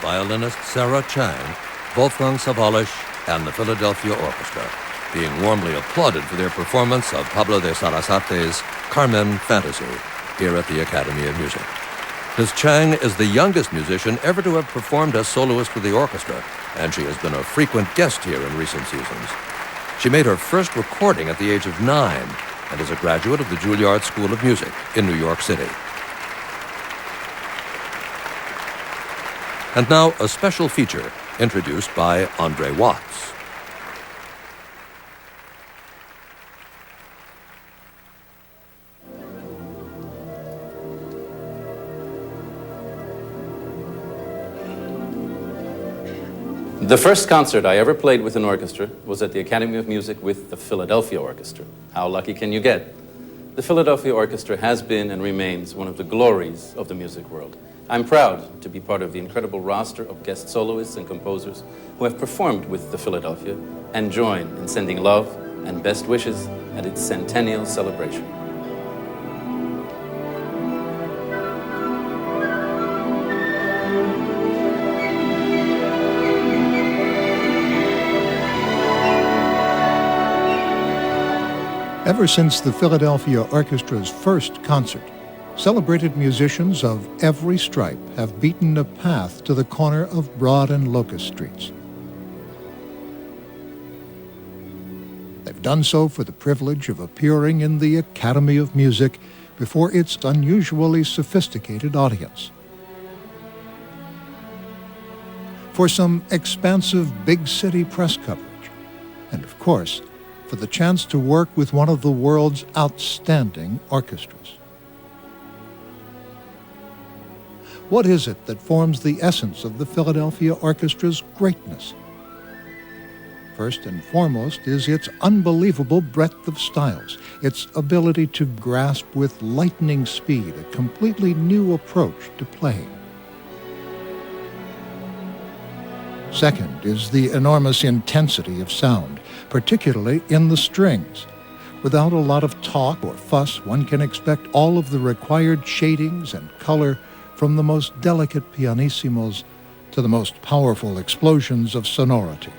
Violinist Sarah Chang, Wolfgang Sawallisch, and the Philadelphia Orchestra, being warmly applauded for their performance of Pablo de Sarasate's Carmen Fantasy here at the Academy of Music. Ms. Chang is the youngest musician ever to have performed as soloist with the orchestra, and she has been a frequent guest here in recent seasons. She made her first recording at the age of 9 and is a graduate of the Juilliard School of Music in New York City. And now, a special feature introduced by Andre Watts. The first concert I ever played with an orchestra was at the Academy of Music with the Philadelphia Orchestra. How lucky can you get? The Philadelphia Orchestra has been and remains one of the glories of the music world. I'm proud to be part of the incredible roster of guest soloists and composers who have performed with the Philadelphia and join in sending love and best wishes at its centennial celebration. Ever since the Philadelphia Orchestra's first concert, celebrated musicians of every stripe have beaten a path to the corner of Broad and Locust Streets. They've done so for the privilege of appearing in the Academy of Music before its unusually sophisticated audience. For some expansive big city press coverage, and of course, for the chance to work with one of the world's outstanding orchestras. What is it that forms the essence of the Philadelphia Orchestra's greatness? First and foremost is its unbelievable breadth of styles, its ability to grasp with lightning speed a completely new approach to playing. Second is the enormous intensity of sound, particularly in the strings. Without a lot of talk or fuss, one can expect all of the required shadings and color from the most delicate pianissimos to the most powerful explosions of sonority.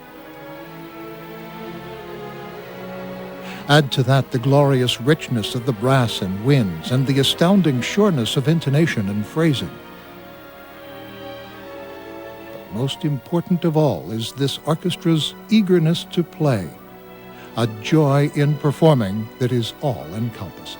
Add to that the glorious richness of the brass and winds and the astounding sureness of intonation and phrasing. But most important of all is this orchestra's eagerness to play, a joy in performing that is all-encompassing.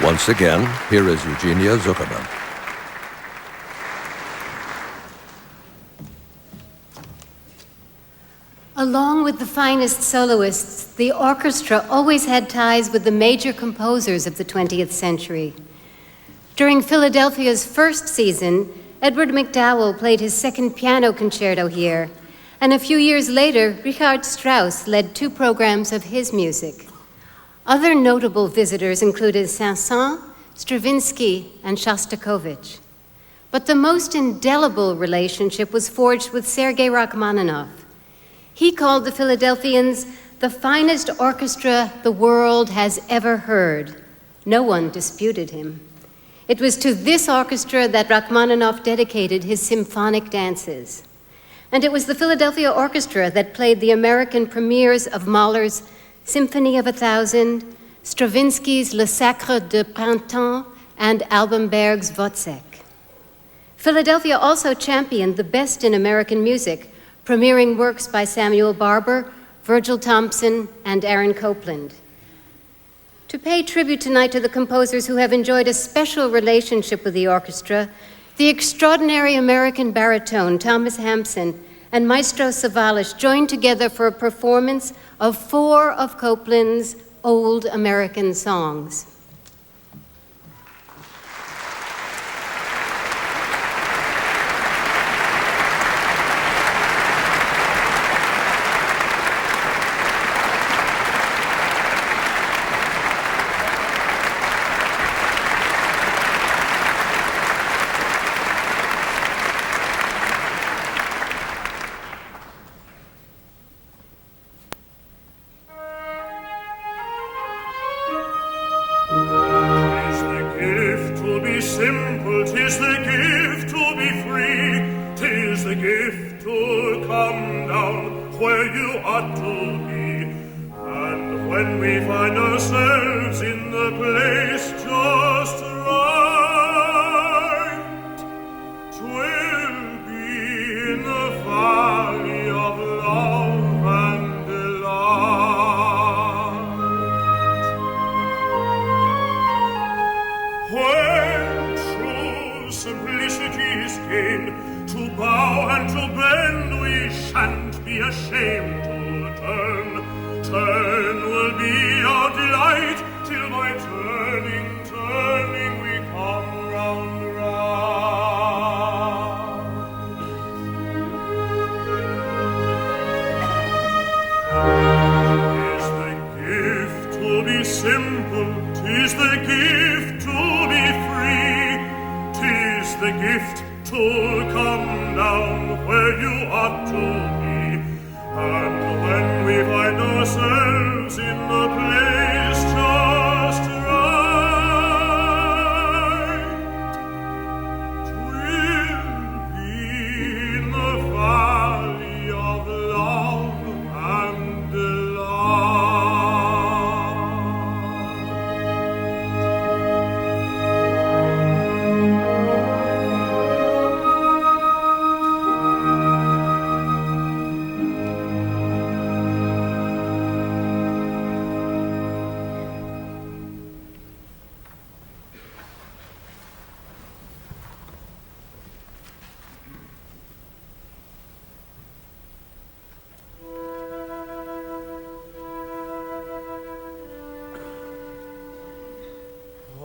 Once again, here is Eugenia Zuckerman. Along with the finest soloists, the orchestra always had ties with the major composers of the 20th century. During Philadelphia's first season, Edward McDowell played his second piano concerto here, and a few years later, Richard Strauss led 2 programs of his music. Other notable visitors included Saint-Saëns, Stravinsky, and Shostakovich. But the most indelible relationship was forged with Sergei Rachmaninoff. He called the Philadelphians the finest orchestra the world has ever heard. No one disputed him. It was to this orchestra that Rachmaninoff dedicated his symphonic dances. And it was the Philadelphia Orchestra that played the American premieres of Mahler's Symphony of 1000, Stravinsky's Le Sacre de Printemps, and Alban Berg's Wozzeck. Philadelphia also championed the best in American music, premiering works by Samuel Barber, Virgil Thompson, and Aaron Copland. To pay tribute tonight to the composers who have enjoyed a special relationship with the orchestra, the extraordinary American baritone Thomas Hampson and Maestro Savalas joined together for a performance of 4 of Copland's old American songs.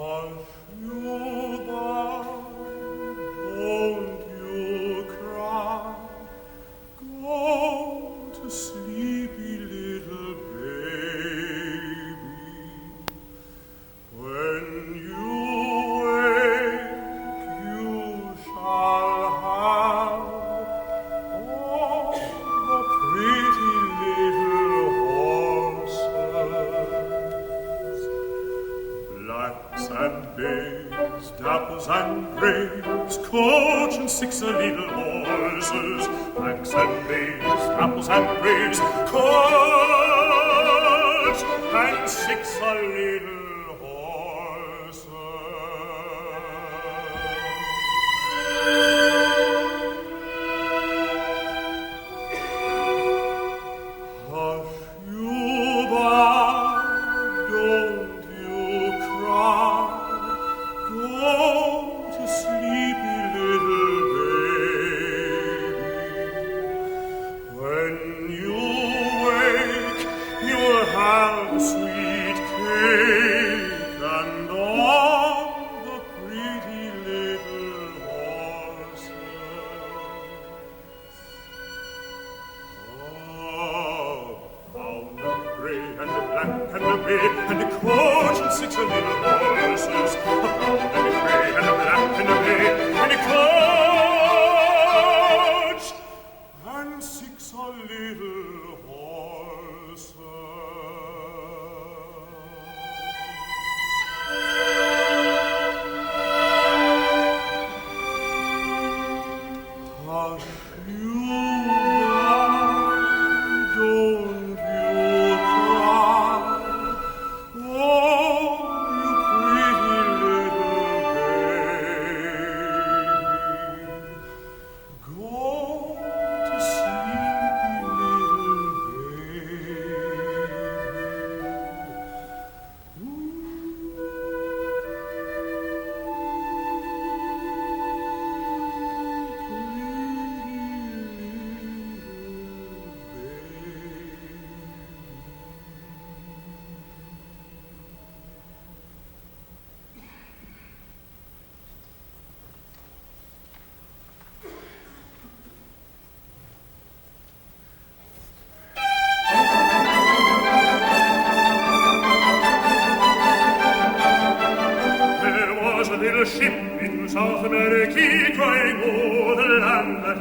Oh, you pretty little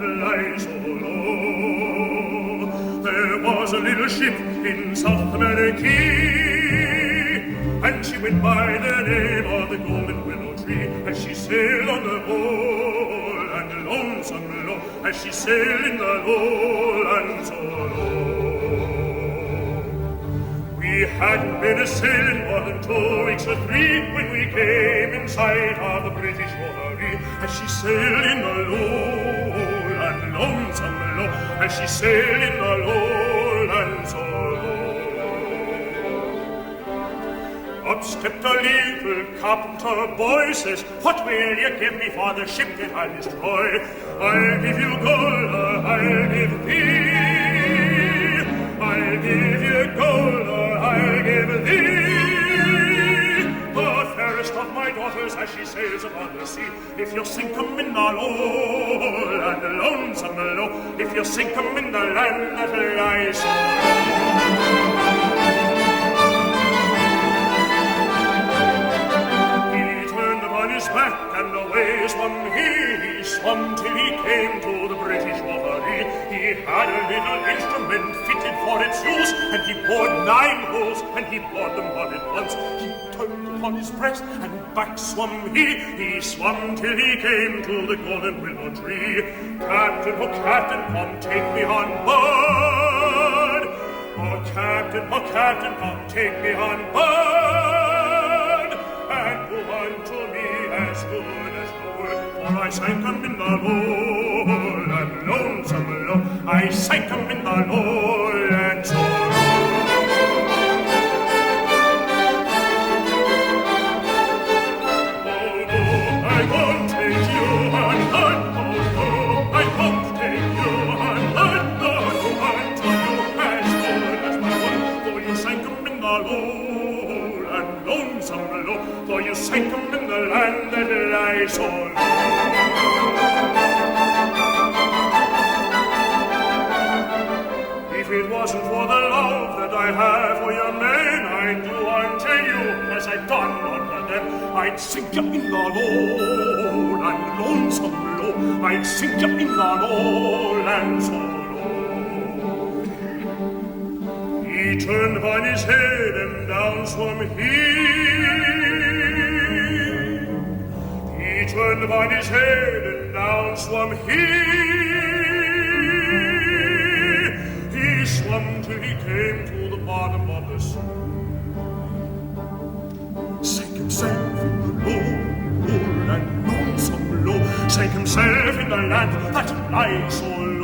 fly so low. There was a little ship in South America, and she went by the name of the Golden Willow Tree, as she sailed on the lowland lonesome low, as she sailed in the lowland so low. We hadn't been a-sailing more than 2 weeks or 3 when we came in sight of the British Watery, as she sailed in the lowland lonesome low, as she sailed in the lowland so low. Up stepped a little carpenter boy, says, "What will you give me for the ship that I'll destroy?" "I'll give you gold, I'll give thee. I'll give you gold, I'll give thee. The fairest of my daughters as she sails upon the sea. If you sink 'em in the lowland lonesome low, if you sink 'em in the land that lies so his back and away swam he swam till he came to the British Watery. He had a little instrument fitted for its use, and he bored 9 holes, and he bored them all at once. He turned upon his breast, and back swam he swam till he came to the Golden Willow Tree. "Captain, oh Captain, come take me on board. Oh Captain, come take me on board, and go unto me as good as gold, for I sank 'em in the lowland lonesome low, I sank 'em in the lowland so low." Although I won't take you on board, although I won't take you on board, though I go unto you as good as my word, for you sank 'em in the lowland lonesome low, for you sank 'em in the land that lies so low. If it wasn't for the love that I have for your men, I'd do unto you as I'd done unto them. I'd sink you in the lowland lonesome low, I'd sink you in the lowland so low. He turned upon his head and down swam he. He turned upon his head and down swam he. He swam till he came to the bottom of the sea. Sank himself in the lowland lonesome low, sank himself in the land that lies so low.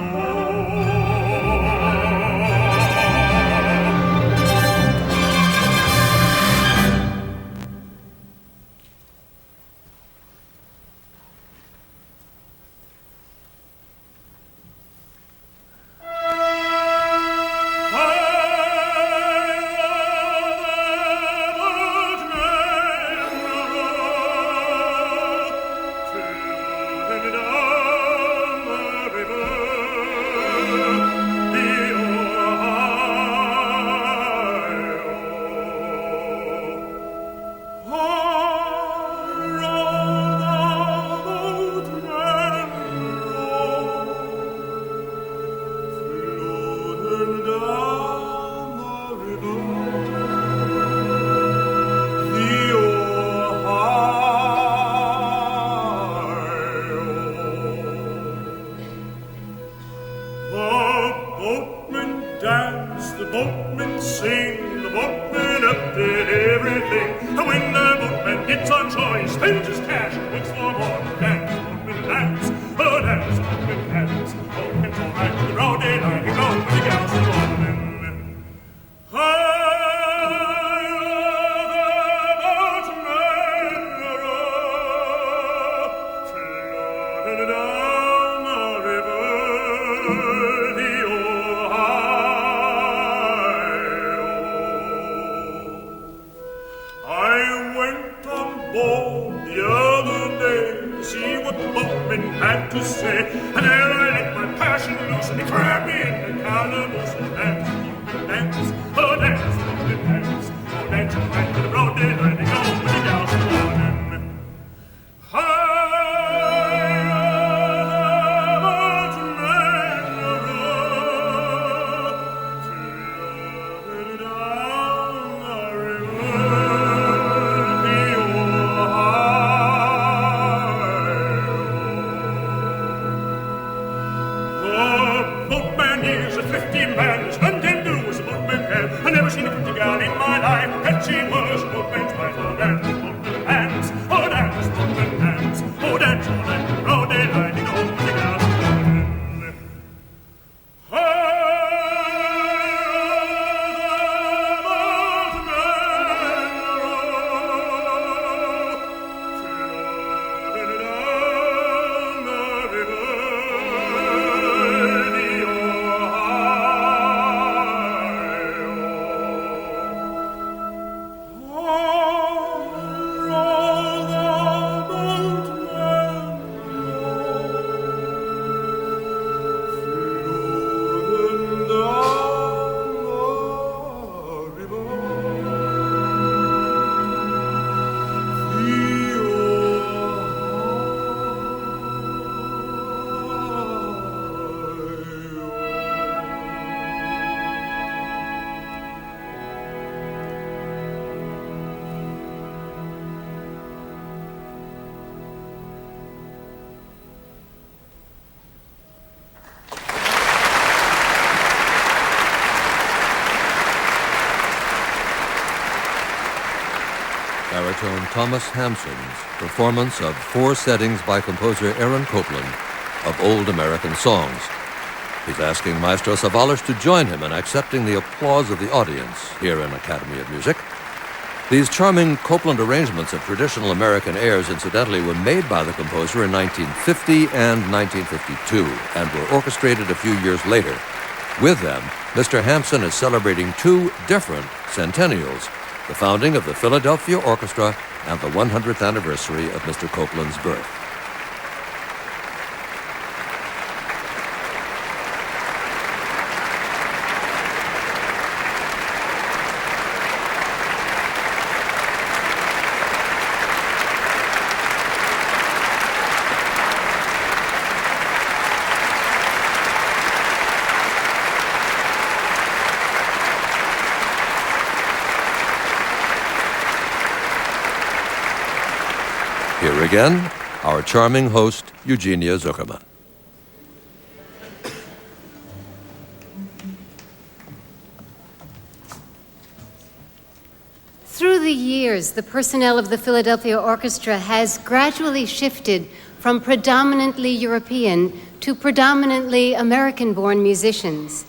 See 50 men spent in news movement hell. I never seen a pretty girl in my life, and she was movement by oh dance, movement hands, oh dance, movement hands, oh dance, oh daylight in the music house. Baritone Thomas Hampson's performance of 4 settings by composer Aaron Copland of old American songs. He's asking Maestro Savalas to join him in accepting the applause of the audience here in Academy of Music. These charming Copland arrangements of traditional American airs, incidentally, were made by the composer in 1950 and 1952 and were orchestrated a few years later. With them, Mr. Hampson is celebrating 2 different centennials, the founding of the Philadelphia Orchestra and the 100th anniversary of Mr. Copland's birth. Here again, our charming host, Eugenia Zuckerman. Through the years, the personnel of the Philadelphia Orchestra has gradually shifted from predominantly European to predominantly American-born musicians.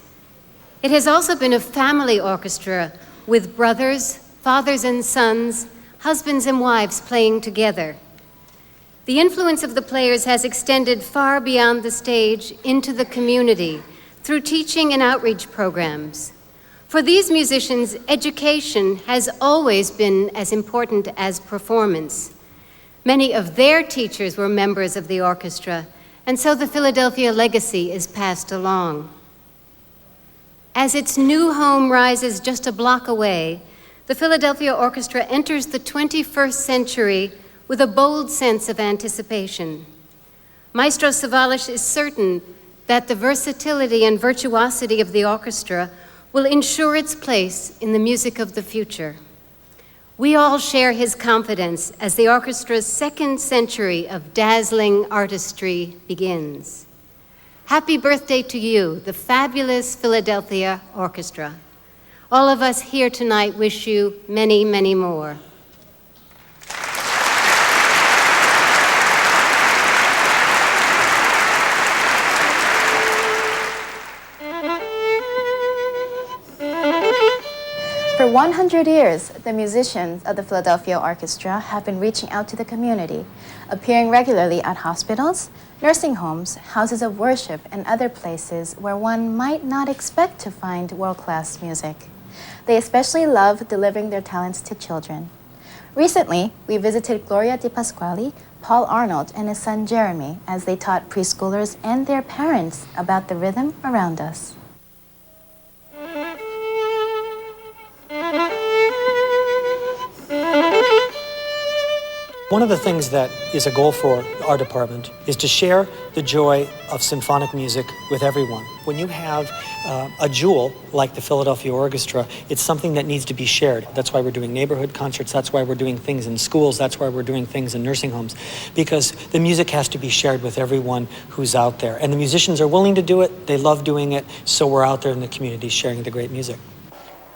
It has also been a family orchestra with brothers, fathers and sons, husbands and wives playing together. The influence of the players has extended far beyond the stage into the community through teaching and outreach programs. For these musicians, education has always been as important as performance. Many of their teachers were members of the orchestra, and so the Philadelphia legacy is passed along. As its new home rises just a block away, the Philadelphia Orchestra enters the 21st century with a bold sense of anticipation. Maestro Savalas is certain that the versatility and virtuosity of the orchestra will ensure its place in the music of the future. We all share his confidence as the orchestra's 2nd century of dazzling artistry begins. Happy birthday to you, the fabulous Philadelphia Orchestra. All of us here tonight wish you many, many more. For 100 years, the musicians of the Philadelphia Orchestra have been reaching out to the community, appearing regularly at hospitals, nursing homes, houses of worship, and other places where one might not expect to find world-class music. They especially love delivering their talents to children. Recently, we visited Gloria Di Pasquale, Paul Arnold, and his son Jeremy as they taught preschoolers and their parents about the rhythm around us. One of the things that is a goal for our department is to share the joy of symphonic music with everyone. When you have a jewel like the Philadelphia Orchestra, it's something that needs to be shared. That's why we're doing neighborhood concerts, that's why we're doing things in schools, that's why we're doing things in nursing homes, because the music has to be shared with everyone who's out there. And the musicians are willing to do it, they love doing it, so we're out there in the community sharing the great music.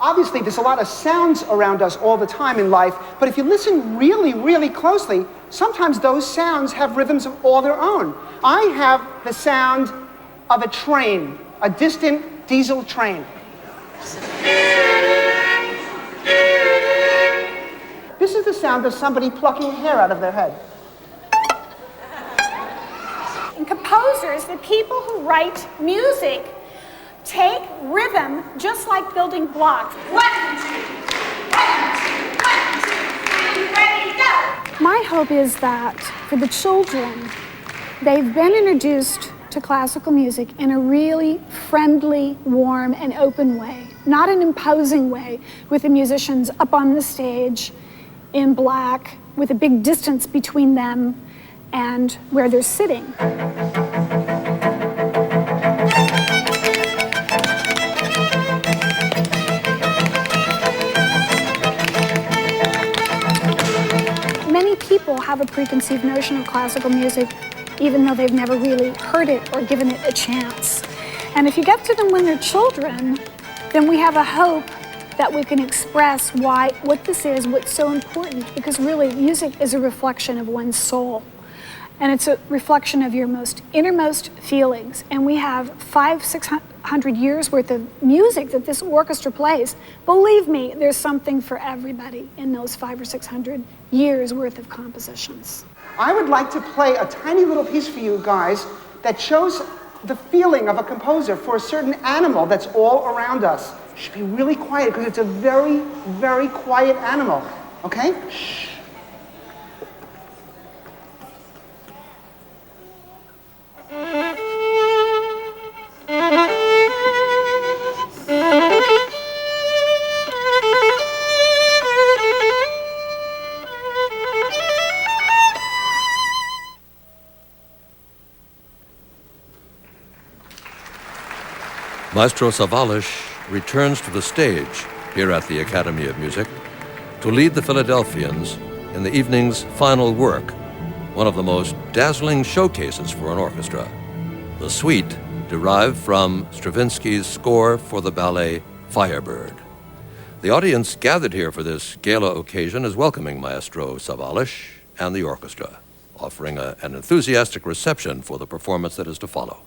Obviously, there's a lot of sounds around us all the time in life, but if you listen really, really closely, sometimes those sounds have rhythms of all their own. I have the sound of a train, a distant diesel train. This is the sound of somebody plucking hair out of their head. And composers, the people who write music, take rhythm just like building blocks. 1, 2, 1, 2, 1, 2, 3, ready, go! My hope is that for the children, they've been introduced to classical music in a really friendly, warm, and open way, not an imposing way, with the musicians up on the stage in black, with a big distance between them and where they're sitting. Many people have a preconceived notion of classical music, even though they've never really heard it or given it a chance. And if you get to them when they're children, then we have a hope that we can express what this is, what's so important, because really music is a reflection of one's soul. And it's a reflection of your most innermost feelings. And we have 500-600 years worth of music that this orchestra plays. Believe me, there's something for everybody in those 500 or 600 years worth of compositions. I would like to play a tiny little piece for you guys that shows the feeling of a composer for a certain animal that's all around us. You should be really quiet because it's a very, very quiet animal. Okay? Shh. Maestro Savalas returns to the stage here at the Academy of Music to lead the Philadelphians in the evening's final work, one of the most dazzling showcases for an orchestra, the suite derived from Stravinsky's score for the ballet Firebird. The audience gathered here for this gala occasion is welcoming Maestro Savalas and the orchestra, offering an enthusiastic reception for the performance that is to follow.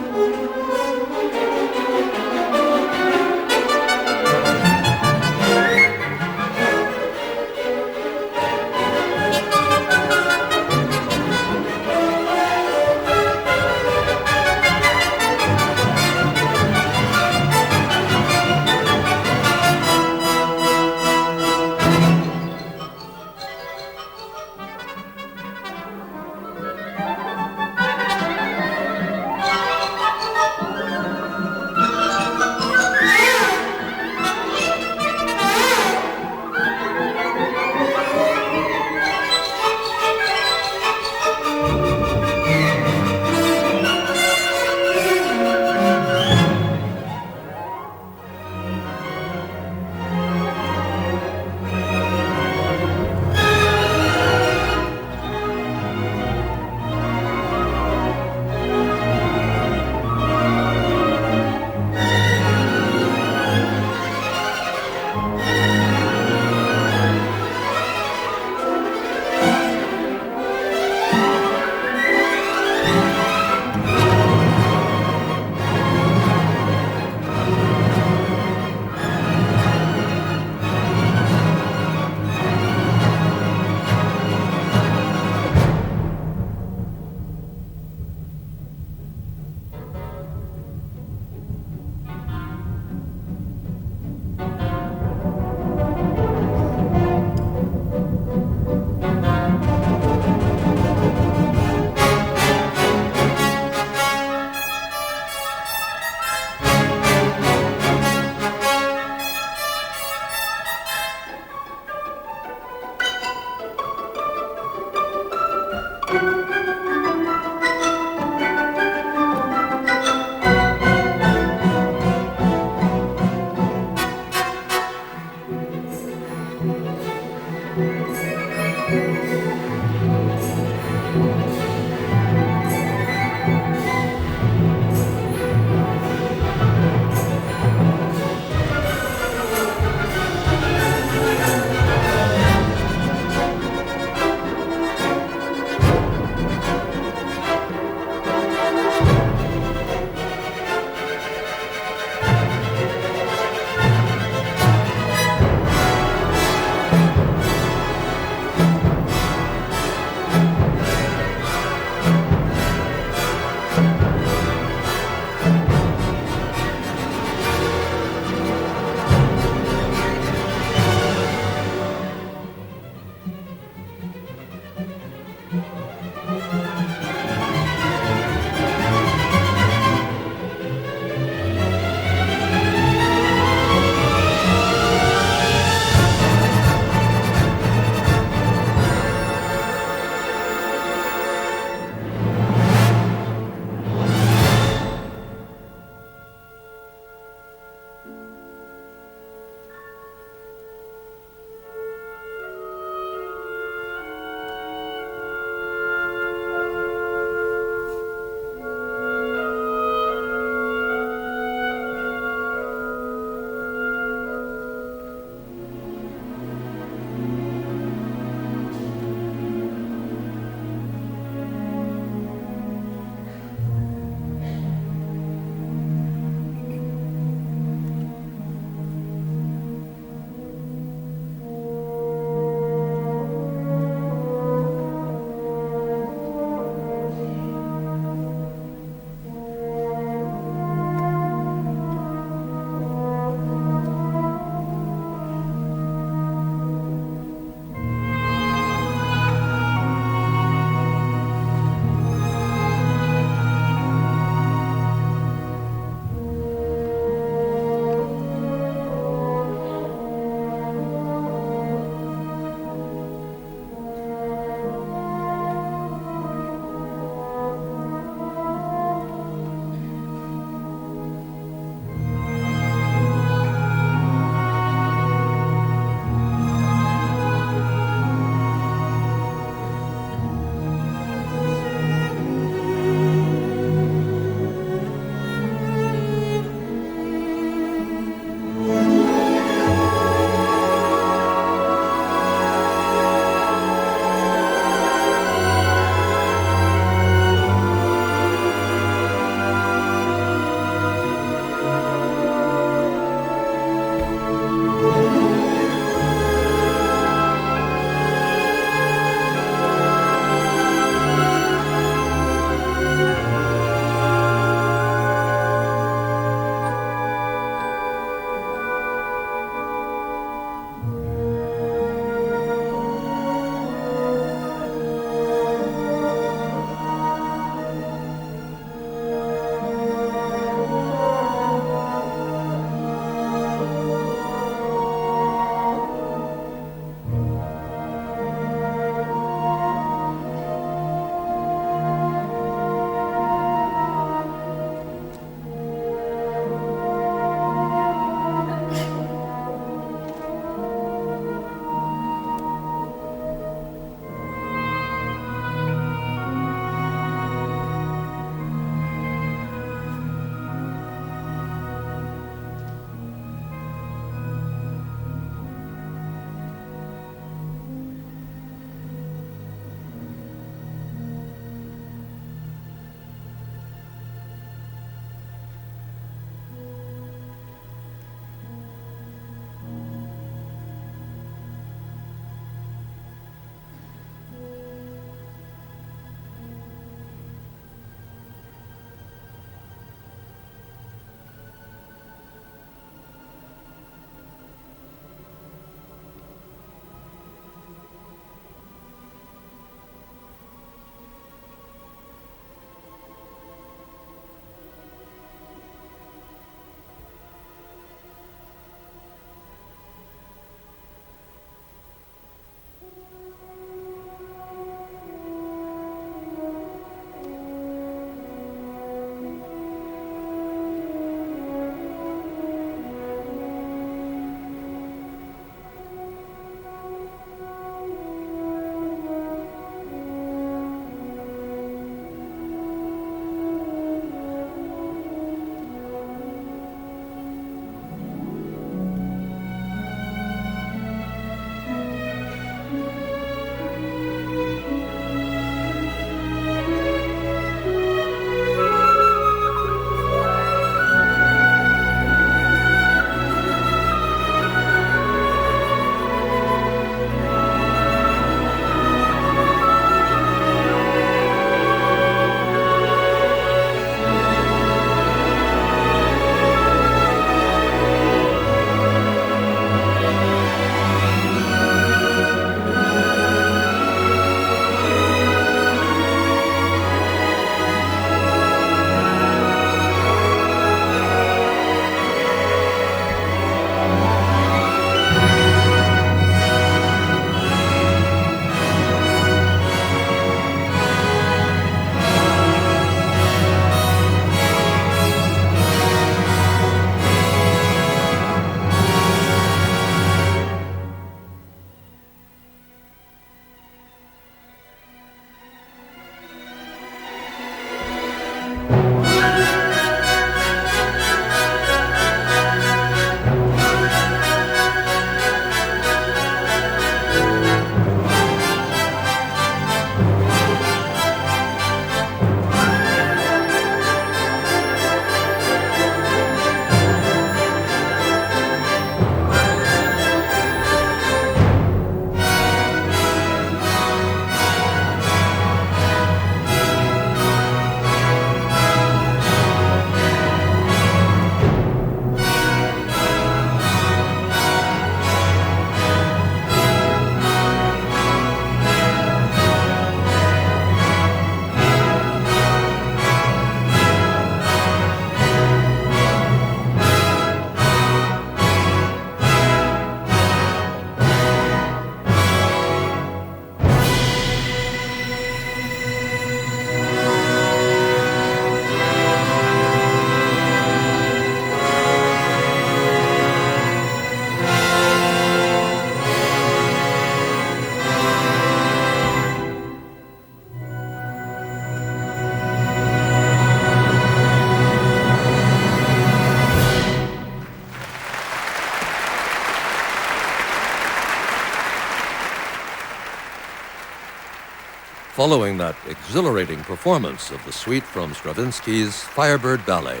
following that exhilarating performance of the suite from Stravinsky's Firebird Ballet,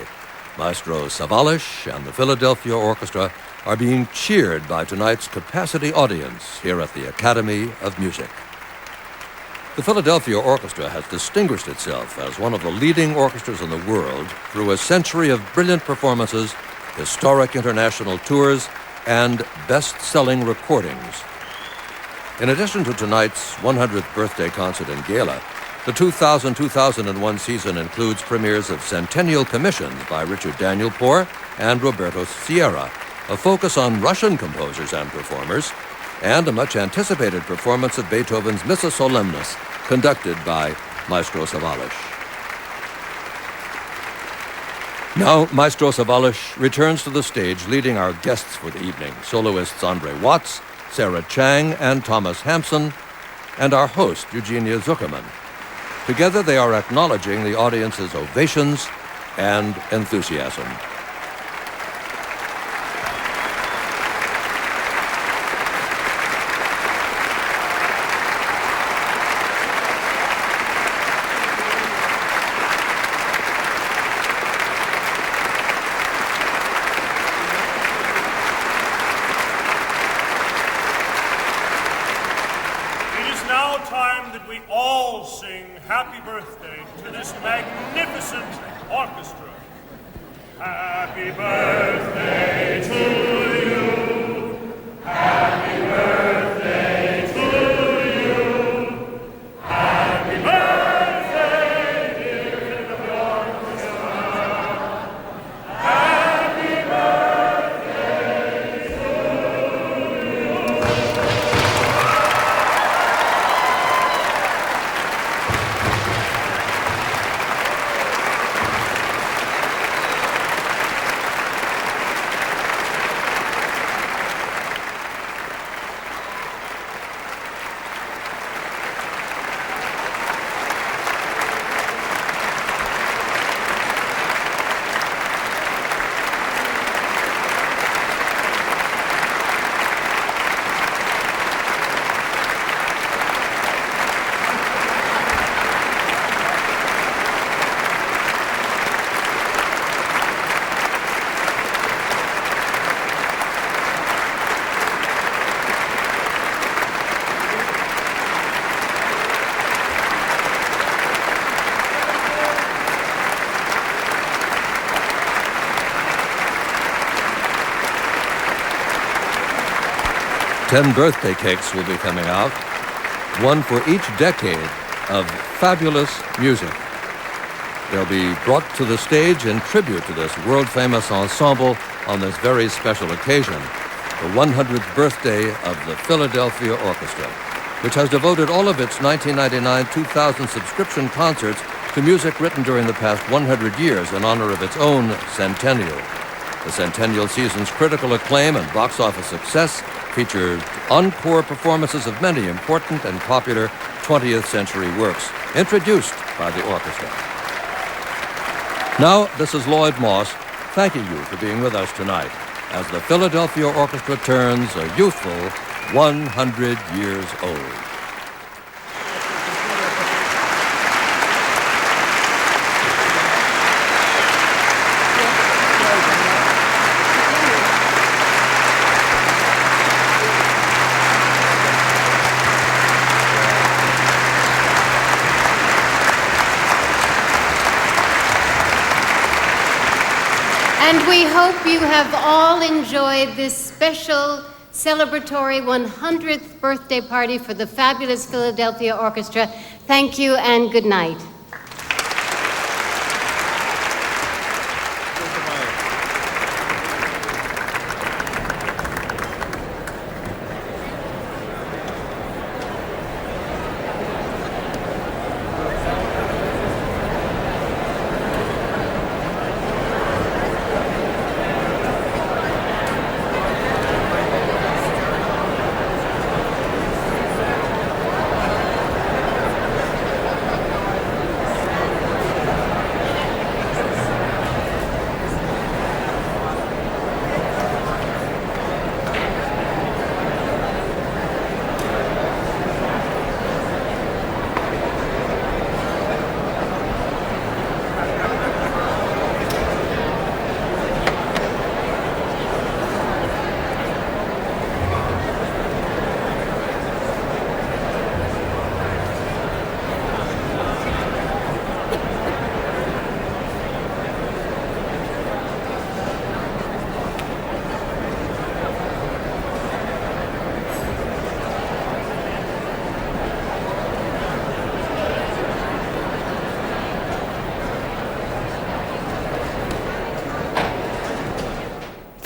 Maestro Savalas and the Philadelphia Orchestra are being cheered by tonight's capacity audience here at the Academy of Music. The Philadelphia Orchestra has distinguished itself as one of the leading orchestras in the world through a century of brilliant performances, historic international tours, and best-selling recordings. In addition to tonight's 100th birthday concert and gala, the 2000-2001 season includes premieres of Centennial Commissions by Richard Daniel Poor and Roberto Sierra, a focus on Russian composers and performers, and a much-anticipated performance of Beethoven's Missa Solemnis, conducted by Maestro Savalas. Now, Maestro Savalas returns to the stage leading our guests for the evening, soloists Andre Watts, Sarah Chang, and Thomas Hampson, and our host, Eugenia Zuckerman. Together, they are acknowledging the audience's ovations and enthusiasm. Happy birthday to this magnificent orchestra. Happy birthday to you. Happy birthday to you. Happy birthday, dear Philadelphia Orchestra. Happy birthday to you. Ten birthday cakes will be coming out, one for each decade of fabulous music. They'll be brought to the stage in tribute to this world-famous ensemble on this very special occasion, the 100th birthday of the Philadelphia Orchestra, which has devoted all of its 1999-2000 subscription concerts to music written during the past 100 years in honor of its own centennial. The centennial season's critical acclaim and box office success featured encore performances of many important and popular 20th century works, introduced by the orchestra. Now, this is Lloyd Moss, thanking you for being with us tonight as the Philadelphia Orchestra turns a youthful 100 years old. And we hope you have all enjoyed this special celebratory 100th birthday party for the fabulous Philadelphia Orchestra. Thank you and good night.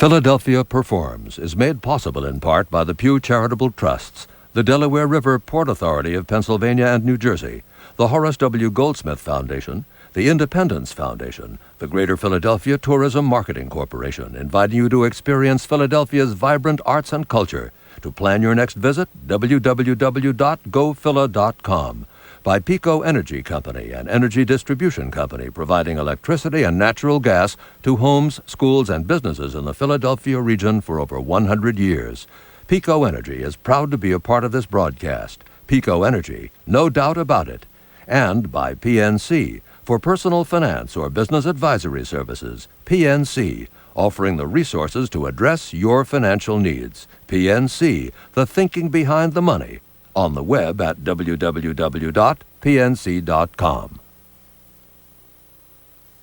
Philadelphia Performs is made possible in part by the Pew Charitable Trusts, the Delaware River Port Authority of Pennsylvania and New Jersey, the Horace W. Goldsmith Foundation, the Independence Foundation, the Greater Philadelphia Tourism Marketing Corporation, inviting you to experience Philadelphia's vibrant arts and culture. To plan your next visit, www.gophila.com. By Pico Energy Company, an energy distribution company providing electricity and natural gas to homes, schools, and businesses in the Philadelphia region for over 100 years. Pico Energy is proud to be a part of this broadcast. Pico Energy, no doubt about it. And by PNC, for personal finance or business advisory services. PNC, offering the resources to address your financial needs. PNC, the thinking behind the money. On the web at www.pnc.com.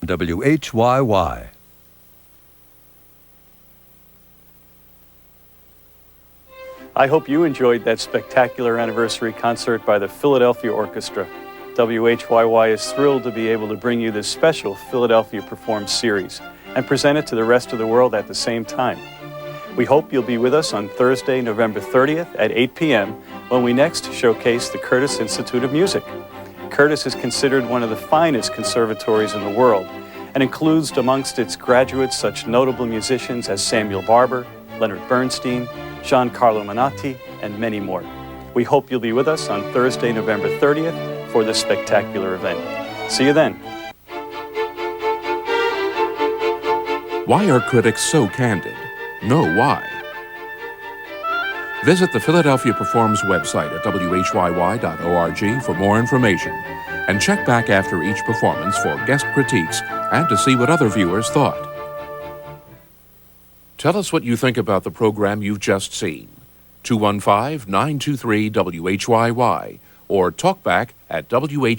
WHYY. I hope you enjoyed that spectacular anniversary concert by the Philadelphia Orchestra. WHYY is thrilled to be able to bring you this special Philadelphia Performs series and present it to the rest of the world at the same time. We hope you'll be with us on Thursday, November 30th at 8 p.m. when we next showcase the Curtis Institute of Music. Curtis is considered one of the finest conservatories in the world and includes amongst its graduates such notable musicians as Samuel Barber, Leonard Bernstein, Giancarlo Menotti, and many more. We hope you'll be with us on Thursday, November 30th for this spectacular event. See you then. Why are critics so candid? Know why. Visit the Philadelphia Performs website at whyy.org for more information, and check back after each performance for guest critiques and to see what other viewers thought. Tell us what you think about the program you've just seen. 215-923-WHYY or talkback at whyy.org.